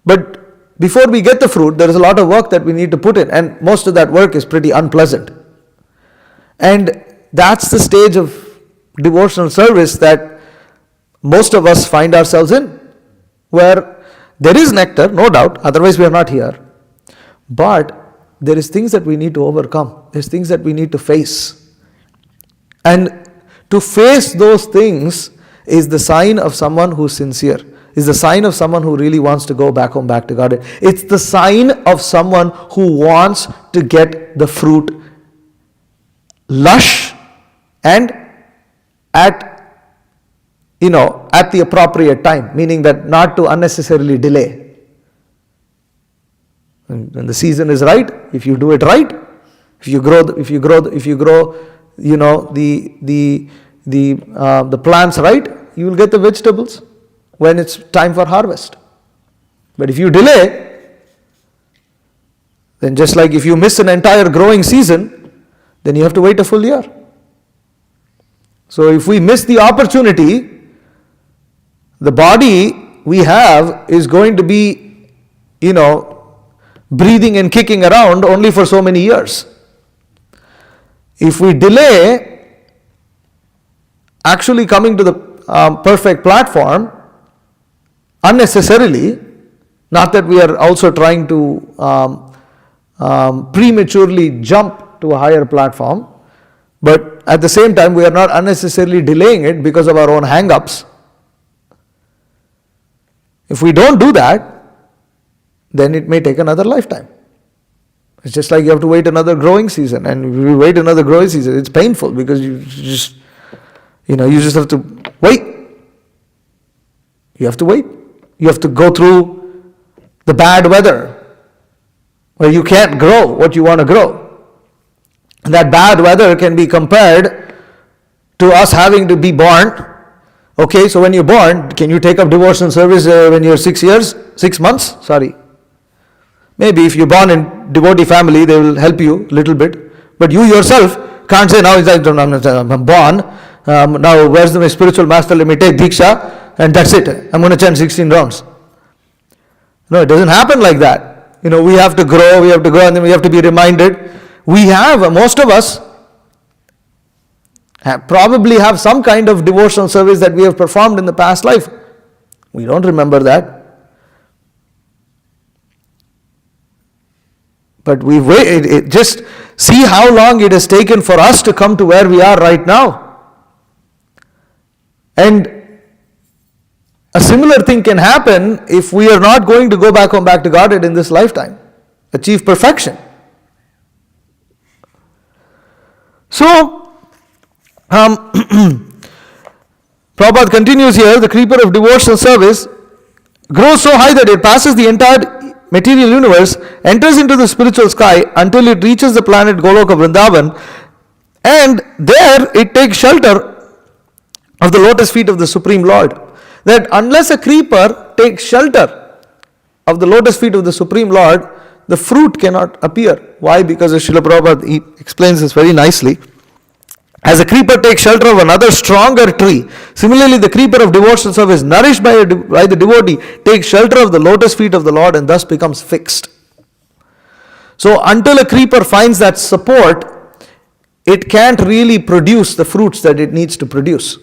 but before we get the fruit, there is a lot of work that we need to put in, and most of that work is pretty unpleasant. And that's the stage of devotional service that most of us find ourselves in, where there is nectar, no doubt, otherwise we are not here, but there is things that we need to overcome. There's things that we need to face. And to face those things is the sign of someone who's sincere, is the sign of someone who really wants to go back home, back to God. It's the sign of someone who wants to get the fruit lush and at the appropriate time, meaning that not to unnecessarily delay. When the season is right, if you do it right, if you grow the plants right, you will get the vegetables when it's time for harvest. But if you delay, then just like if you miss an entire growing season, then you have to wait a full year. So if we miss the opportunity, the body we have is going to be, breathing and kicking around only for so many years. If we delay actually coming to the perfect platform unnecessarily, not that we are also trying to prematurely jump to a higher platform, but at the same time we are not unnecessarily delaying it because of our own hang-ups. If we don't do that, then it may take another lifetime. It's just like you have to wait another growing season, and if you wait another growing season, it's painful because you just have to wait. You have to wait. You have to go through the bad weather where you can't grow what you want to grow. And that bad weather can be compared to us having to be born. Okay, so when you're born, can you take up devotional service when you're 6 months? Maybe if you're born in devotee family, they will help you a little bit. But you yourself can't say, now I'm born, now where's my spiritual master, let me take Diksha, and that's it. I'm going to chant 16 rounds. No, it doesn't happen like that. We have to grow, and then we have to be reminded. Most of us probably have some kind of devotional service that we have performed in the past life. We don't remember that. But we wait. Just see how long it has taken for us to come to where we are right now. And a similar thing can happen if we are not going to go back to Godhead in this lifetime, achieve perfection. So, Prabhupada continues here, the creeper of devotional service grows so high that it passes the entire material universe, enters into the spiritual sky until it reaches the planet Goloka Vrindavan, and there it takes shelter of the lotus feet of the Supreme Lord. That unless a creeper takes shelter of the lotus feet of the Supreme Lord, the fruit cannot appear. Why? Because Srila Prabhupada, he explains this very nicely. As a creeper takes shelter of another stronger tree, similarly the creeper of devotional service, nourished by the devotee, takes shelter of the lotus feet of the Lord and thus becomes fixed. So until a creeper finds that support, it can't really produce the fruits that it needs to produce.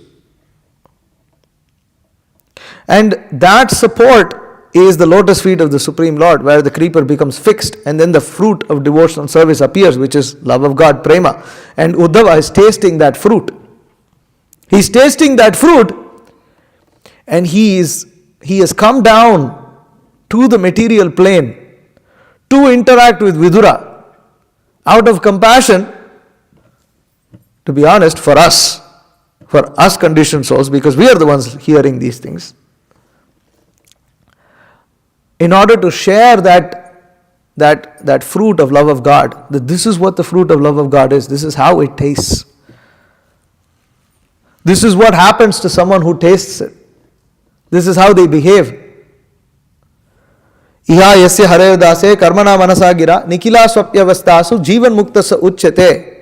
And that support is the lotus feet of the Supreme Lord, where the creeper becomes fixed, and then the fruit of devotional service appears, which is love of God, prema. And Uddhava is tasting that fruit. He's tasting that fruit, and he has come down to the material plane to interact with Vidura out of compassion, to be honest, for us conditioned souls, because we are the ones hearing these things, in order to share that fruit of love of God. That this is what the fruit of love of God is. This is how it tastes. This is what happens to someone who tastes it. This is how they behave. Iha yasya hare dase karmana manasa gira nikila swapyavastasu jivan muktasa uchyate.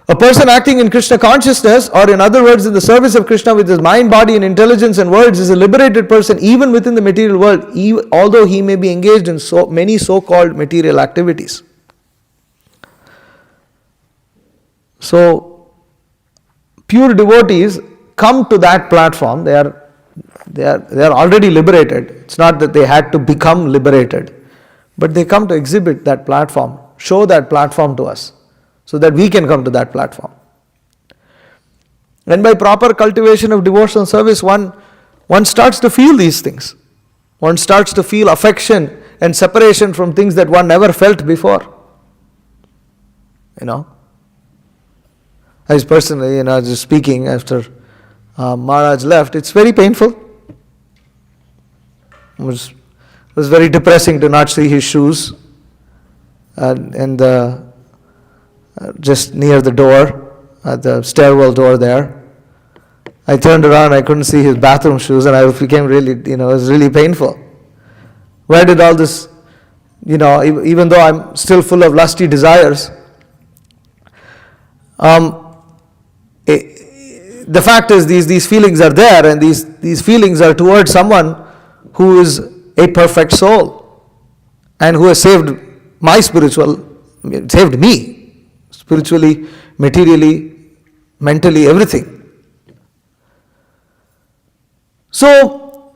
A person acting in Krishna consciousness, or in other words, in the service of Krishna with his mind, body, and intelligence and words, is a liberated person even within the material world, although he may be engaged in so many so-called material activities. So, pure devotees come to that platform. They are already liberated. It's not that they had to become liberated, but they come to exhibit that platform, show that platform to us, so that we can come to that platform. And by proper cultivation of devotional service, one starts to feel these things. One starts to feel affection and separation from things that one never felt before. I was personally, just speaking after Maharaj left, it's very painful. It was very depressing to not see his shoes and just near the door. at the stairwell door there. I turned around, I couldn't see his bathroom shoes, and I became really, it was really painful. Where did all this, even though I'm still full of lusty desires, the fact is these feelings are there, and these feelings are towards someone who is a perfect soul and who has saved me spiritually, materially, mentally, everything. So,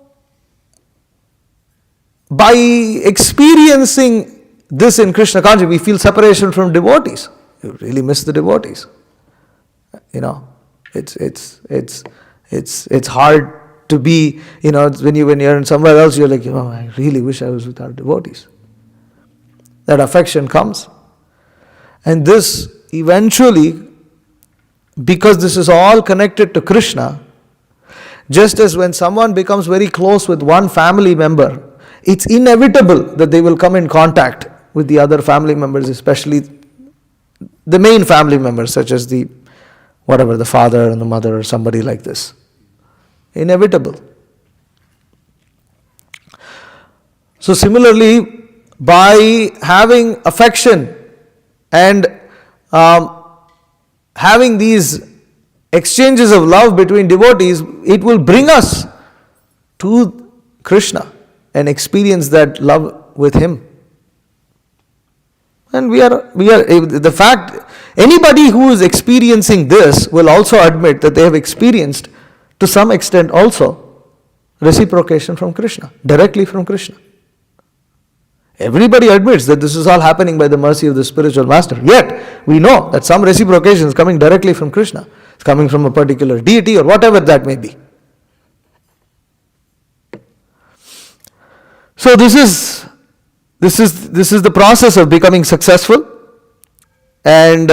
by experiencing this in Krishna consciousness, we feel separation from devotees. You really miss the devotees. It's hard to be, when you're in somewhere else, you're like, I really wish I was with our devotees. That affection comes. And this eventually, because this is all connected to Krishna, just as when someone becomes very close with one family member, it's inevitable that they will come in contact with the other family members, especially the main family members, such as the father and the mother or somebody like this. Inevitable. So similarly, by having affection and having these exchanges of love between devotees, it will bring us to Krishna and experience that love with him. And the fact, anybody who is experiencing this will also admit that they have experienced, to some extent also, reciprocation from Krishna, directly from Krishna. Everybody admits that this is all happening by the mercy of the spiritual master. Yet, we know that some reciprocation is coming directly from Krishna. It's coming from a particular deity or whatever that may be. So this is the process of becoming successful, and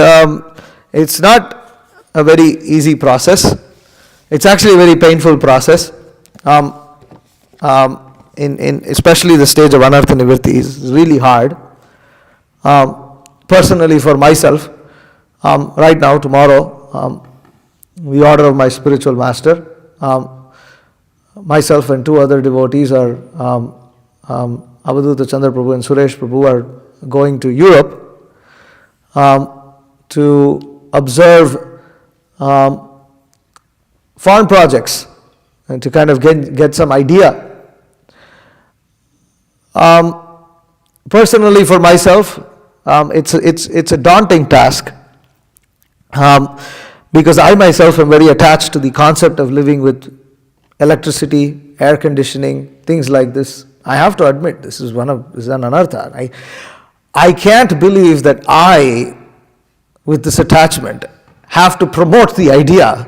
it's not a very easy process. It's actually a very painful process. In especially the stage of anartha nivritti is really hard. Personally, for myself, right now, tomorrow, the order of my spiritual master, myself and two other devotees are Avadhuta Chandra Prabhu and Suresh Prabhu are going to Europe to observe foreign projects and to kind of get some idea. Personally, for myself, it's a daunting task because I myself am very attached to the concept of living with electricity, air conditioning, things like this. I have to admit, this is an anartha. I can't believe that I, with this attachment, have to promote the idea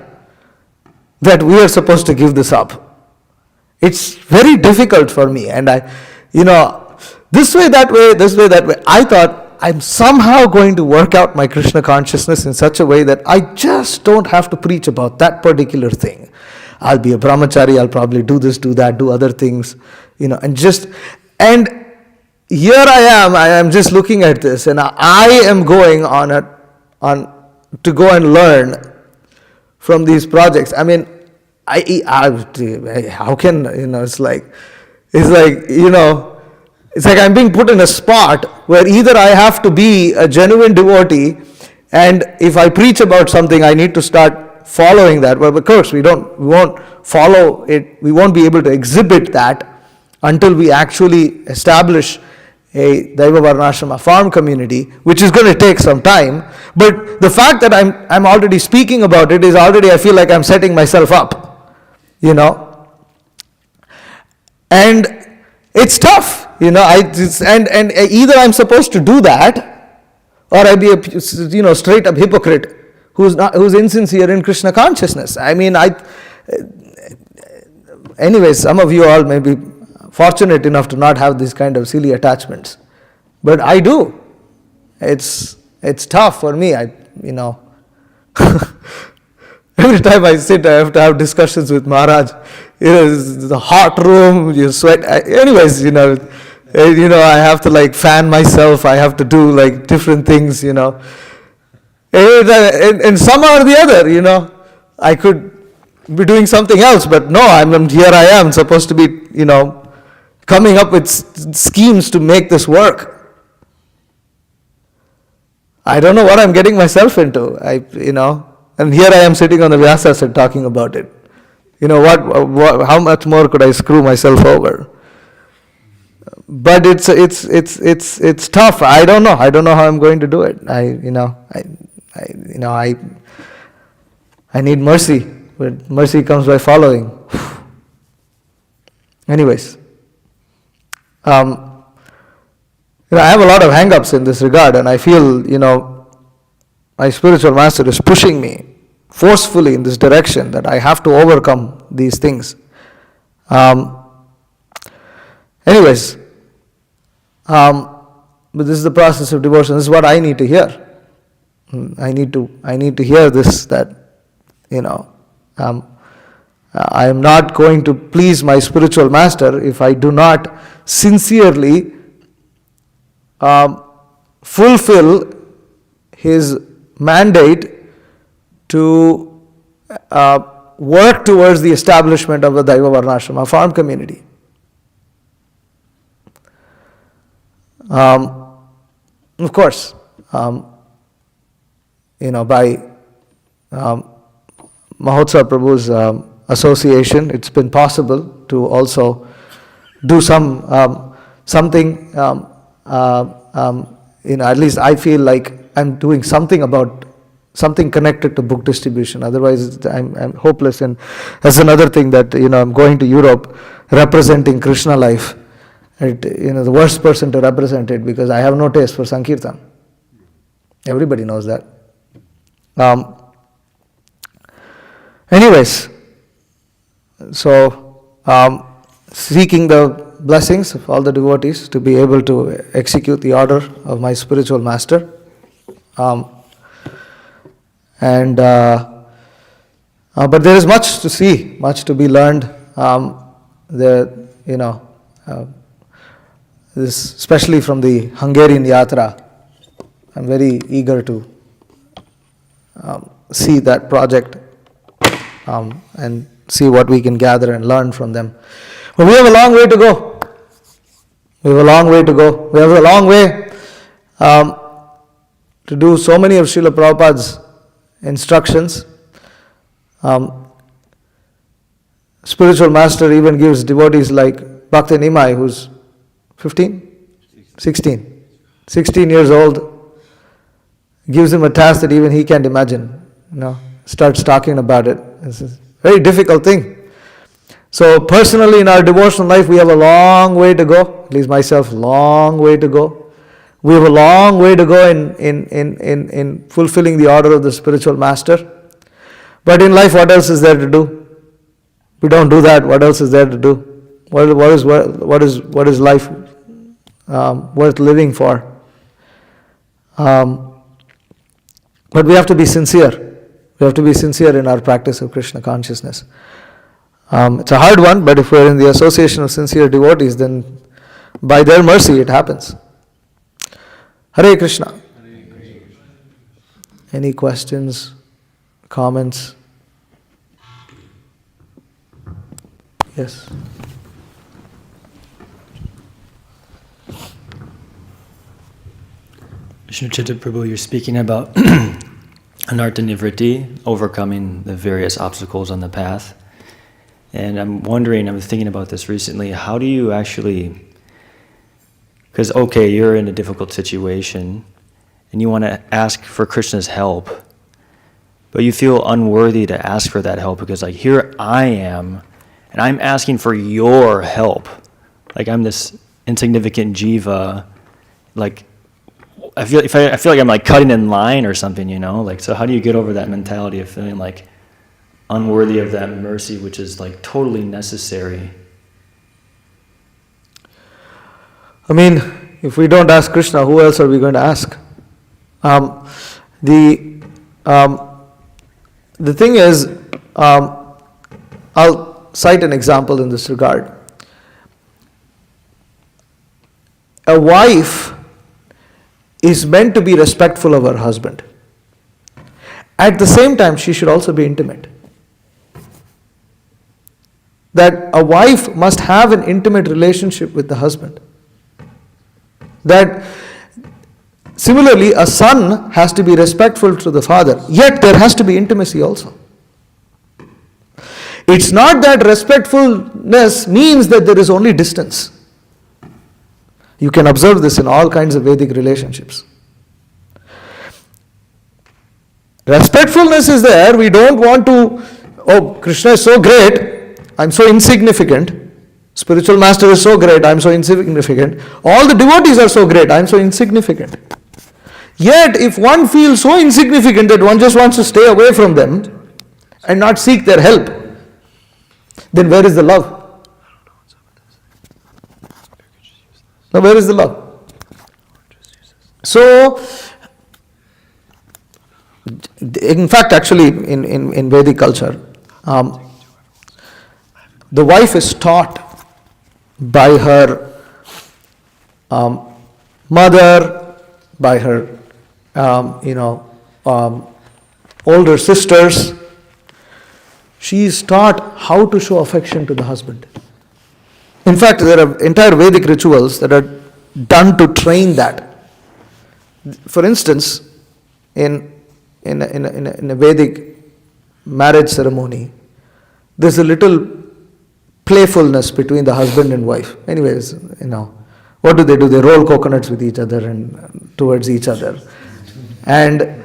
that we are supposed to give this up. It's very difficult for me, and this way, that way, I thought I'm somehow going to work out my Krishna consciousness in such a way that I just don't have to preach about that particular thing. I'll be a brahmachari, I'll probably do this, do that, do other things, and here I am just looking at this, and I am going to go and learn from these projects. I mean, how can, it's like I'm being put in a spot where either I have to be a genuine devotee, and if I preach about something, I need to start following that. Well, of course, we won't follow it. We won't be able to exhibit that until we actually establish a Daiva Varnashrama farm community, which is going to take some time. But the fact that I'm already speaking about it is already, I feel like I'm setting myself up, and it's tough, and either I'm supposed to do that, or I be a straight up hypocrite who's insincere in Krishna consciousness. I mean, anyways, some of you all may be fortunate enough to not have these kind of silly attachments, but I do. It's tough for me. Every time I sit, I have to have discussions with Maharaj. It's the hot room, you sweat. Anyways, I have to fan myself. I have to do different things, In some or the other, I could be doing something else, but no, here I am, supposed to be, coming up with schemes to make this work. I don't know what I'm getting myself into, and here I am sitting on the Vyasa set talking about it. How much more could I screw myself over? But it's tough. I don't know how I'm going to do it. I need mercy, but mercy comes by following. Anyways, I have a lot of hang-ups in this regard, and I feel, my spiritual master is pushing me forcefully in this direction that I have to overcome these things. Anyways, but this is the process of devotion. This is what I need to hear. I need to hear this, that, I am not going to please my spiritual master if I do not sincerely fulfill his mandate to work towards the establishment of the Daiva Varnashrama, a farm community. Of course, by Mahotsav Prabhu's association, it's been possible to also do something. At least I feel like I'm doing something connected to book distribution. Otherwise, I'm hopeless. And that's another thing that I'm going to Europe representing Krishna life. The worst person to represent it, because I have no taste for Sankirtan. Everybody knows that. Anyways, so seeking the blessings of all the devotees to be able to execute the order of my spiritual master. But there is much to see, much to be learned. This, especially from the Hungarian Yatra, I'm very eager to see that project and see what we can gather and learn from them. But we have a long way to go. We have a long way to do so many of Srila Prabhupada's instructions. Spiritual master even gives devotees like Bhakti Nimai, who's 16 years old, gives him a task that even he can't imagine. Starts talking about it. It's a very difficult thing. So personally, in our devotional life, we have a long way to go. At least myself, long way to go. We have a long way to go in fulfilling the order of the spiritual master. But in life, what else is there to do? We don't do that. What else is there to do? What is life worth living for? But we have to be sincere. We have to be sincere in our practice of Krishna consciousness. It's a hard one, but if we're in the association of sincere devotees, then by their mercy it happens. Hare Krishna. Any questions, comments? Yes. Visnu Citta Prabhu, you're speaking about anartha nivritti, overcoming the various obstacles on the path. And I'm wondering, I was thinking about this recently, how do you actually, because you're in a difficult situation and you want to ask for Krishna's help, but you feel unworthy to ask for that help because here I am and I'm asking for your help. I'm this insignificant jiva, I feel like I'm cutting in line or something, so how do you get over that mentality of feeling unworthy of that mercy, which is totally necessary? If we don't ask Krishna, who else are we going to ask? The thing is, I'll cite an example in this regard. A wife is meant to be respectful of her husband. at the same time, she should also be intimate. That a wife must have an intimate relationship with the husband. That similarly, a son has to be respectful to the father, yet there has to be intimacy also. It's not that respectfulness means that there is only distance. You can observe this in all kinds of Vedic relationships. Respectfulness is there. We don't want to, oh, Krishna is so great, I'm so insignificant. Spiritual master is so great, I'm so insignificant. All the devotees are so great, I'm so insignificant. Yet, if one feels so insignificant that one just wants to stay away from them and not seek their help, then where is the love? Now, where is the love? So, in fact, actually, in Vedic culture, the wife is taught by her mother, by her older sisters. She is taught how to show affection to the husband. In fact, there are entire Vedic rituals that are done to train that. For instance, in a Vedic marriage ceremony, there's a little playfulness between the husband and wife. Anyways, what do? They roll coconuts with each other and towards each other. And,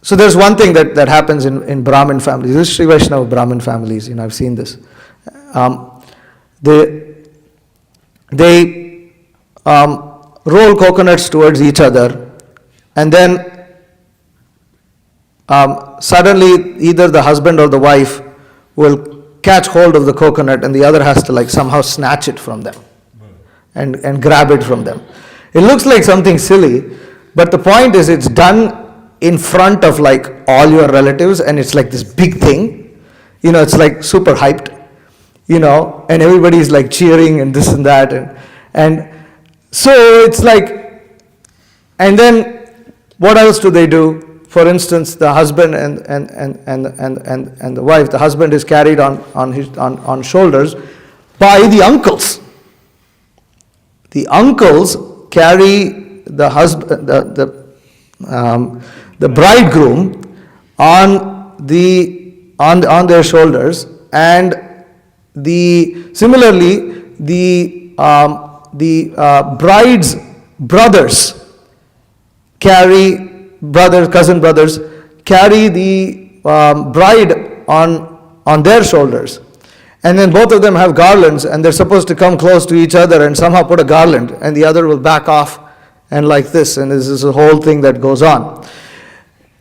so there's one thing that happens in Brahmin families. This is Sri Vaishnava Brahmin families. I've seen this. They roll coconuts towards each other, and then suddenly either the husband or the wife will catch hold of the coconut, and the other has to somehow snatch it from them and grab it from them. It looks like something silly, but the point is it's done in front of all your relatives, and it's this big thing. It's super hyped, and everybody's cheering and this and that, and so it's and then what else do they do? For instance, the husband and the wife, the husband is carried on shoulders by the uncles. The uncles carry the husband, the bridegroom on their shoulders, and similarly the bride's brothers cousin brothers carry the bride on their shoulders, and then both of them have garlands, and they're supposed to come close to each other and somehow put a garland, and the other will back off and like this, and this is a whole thing that goes on.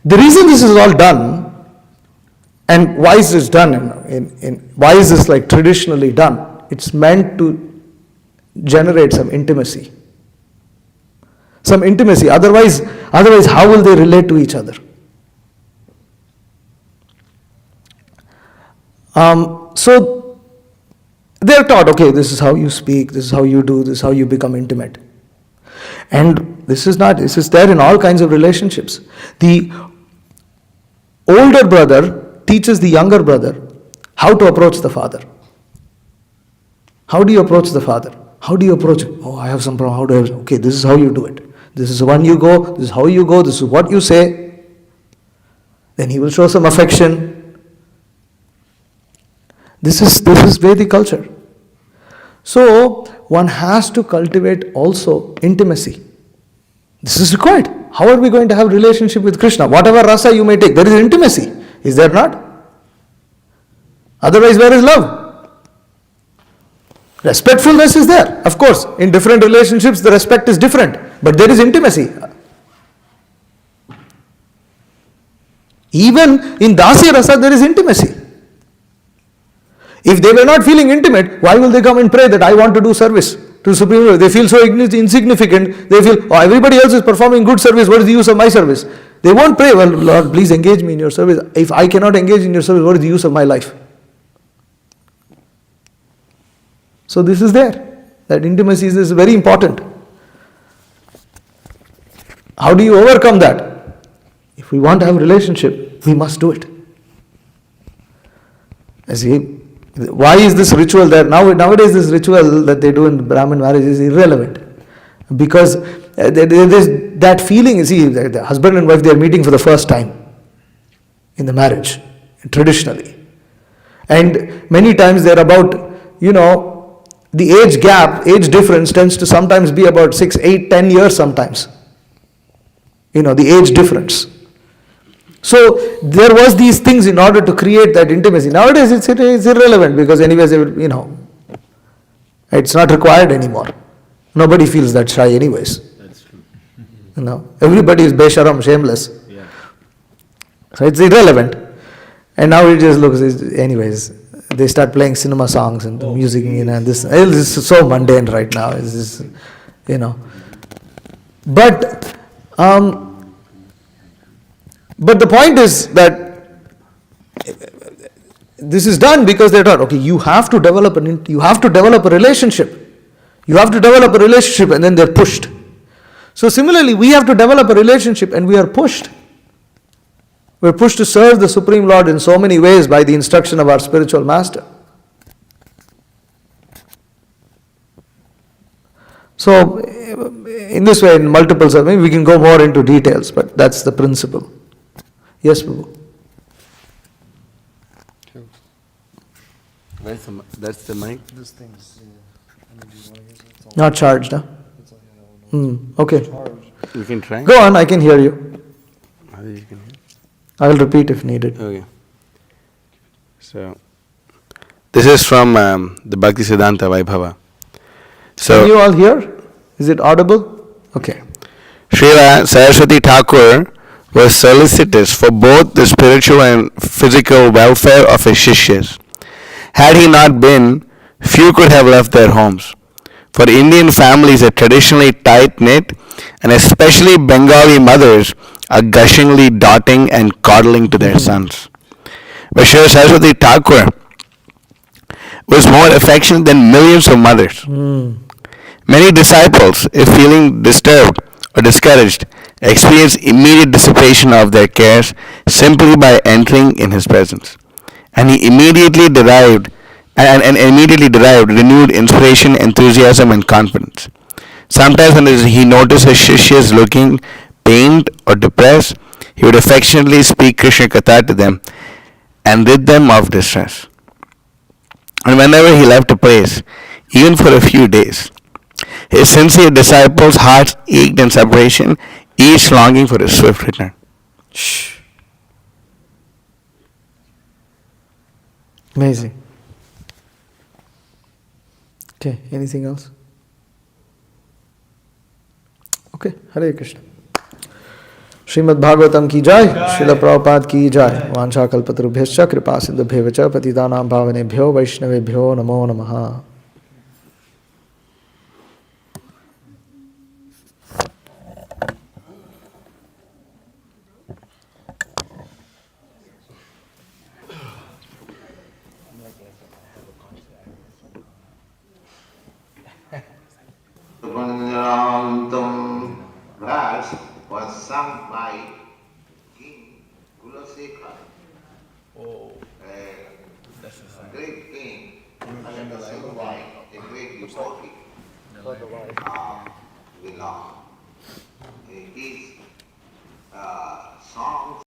The reason this is all done, and why is this done, why is this traditionally done? It's meant to generate some intimacy. Otherwise, how will they relate to each other? So they're taught, okay, this is how you speak, this is how you do, this is how you become intimate. And this is there in all kinds of relationships. The older brother teaches the younger brother how to approach the father. How do you approach the father? How do you approach it? Oh, I have some problem. Okay, this is how you do it. This is when you go, this is how you go, this is what you say. Then he will show some affection. This is Vedic culture. So, one has to cultivate also intimacy. This is required. How are we going to have relationship with Krishna? Whatever rasa you may take, there is intimacy. Is there not? Otherwise, where is love? Respectfulness is there. Of course, in different relationships, the respect is different. But there is intimacy. Even in Dasya Rasa, there is intimacy. If they were not feeling intimate, why will they come and pray that I want to do service to Supreme Lord? They feel so insignificant. They feel, oh, everybody else is performing good service. What is the use of my service? They won't pray, well, Lord, please engage me in your service. If I cannot engage in your service, what is the use of my life? So this is there. That intimacy is very important. How do you overcome that? If we want to have a relationship, we must do it. See, why is this ritual there? Nowadays this ritual that they do in Brahmin marriage is irrelevant. Because there is that feeling, you see, the husband and wife, they are meeting for the first time in the marriage, traditionally. And many times they're about, the age gap, age difference tends to sometimes be about 6, 8, 10 years sometimes. The age difference. So there was these things in order to create that intimacy. Nowadays it's irrelevant because anyways, it's not required anymore. Nobody feels that shy anyways. That's true. Everybody is besharam, shameless. Yeah. So it's irrelevant. And now it just looks, anyways, they start playing cinema songs and music, and this is so mundane right now. It's just, But the point is that this is done because they're taught, okay, you have to develop a relationship. You have to develop a relationship, and then they're pushed. So similarly, we have to develop a relationship, and we are pushed. We're pushed to serve the Supreme Lord in so many ways by the instruction of our spiritual master. So, in this way, in multiple maybe we can go more into details, but that's the principle. Yes, Prabhu. That's the mic. This thing's not charged, huh? Okay. You can try. Go on, I can hear you. How you can hear? I will repeat if needed. Okay. So, this is from the Bhakti Siddhanta Vaibhava. Can you all hear? Is it audible? Okay. Srila Saraswati Thakur was solicitous for both the spiritual and physical welfare of his shishyas. Had he not been, few could have left their homes. For Indian families are traditionally tight-knit, and especially Bengali mothers are gushingly dotting and coddling to their sons. But Srila Saraswati Thakur was more affectionate than millions of mothers. Many disciples, if feeling disturbed or discouraged, experience immediate dissipation of their cares simply by entering in his presence. And he immediately derived renewed inspiration, enthusiasm, and confidence. Sometimes when he noticed his shishyas looking pained or depressed, he would affectionately speak Krishna Katha to them and rid them of distress. And whenever he left a place, even for a few days, his sincere disciples' hearts ached in separation, each longing for his swift return. Shh. Amazing. Okay, anything else? Okay, Hare Krishna. Srimad Bhagavatam ki jai, Srila Prabhupada ki jai, Vancha kalpatarubhyascha kripa sindhubhyo cha patitanam bhavanebhyo vaishnavebhyo namo namaha. The verse was sung by King Kulasekha, a great king, and a great devotee. His songs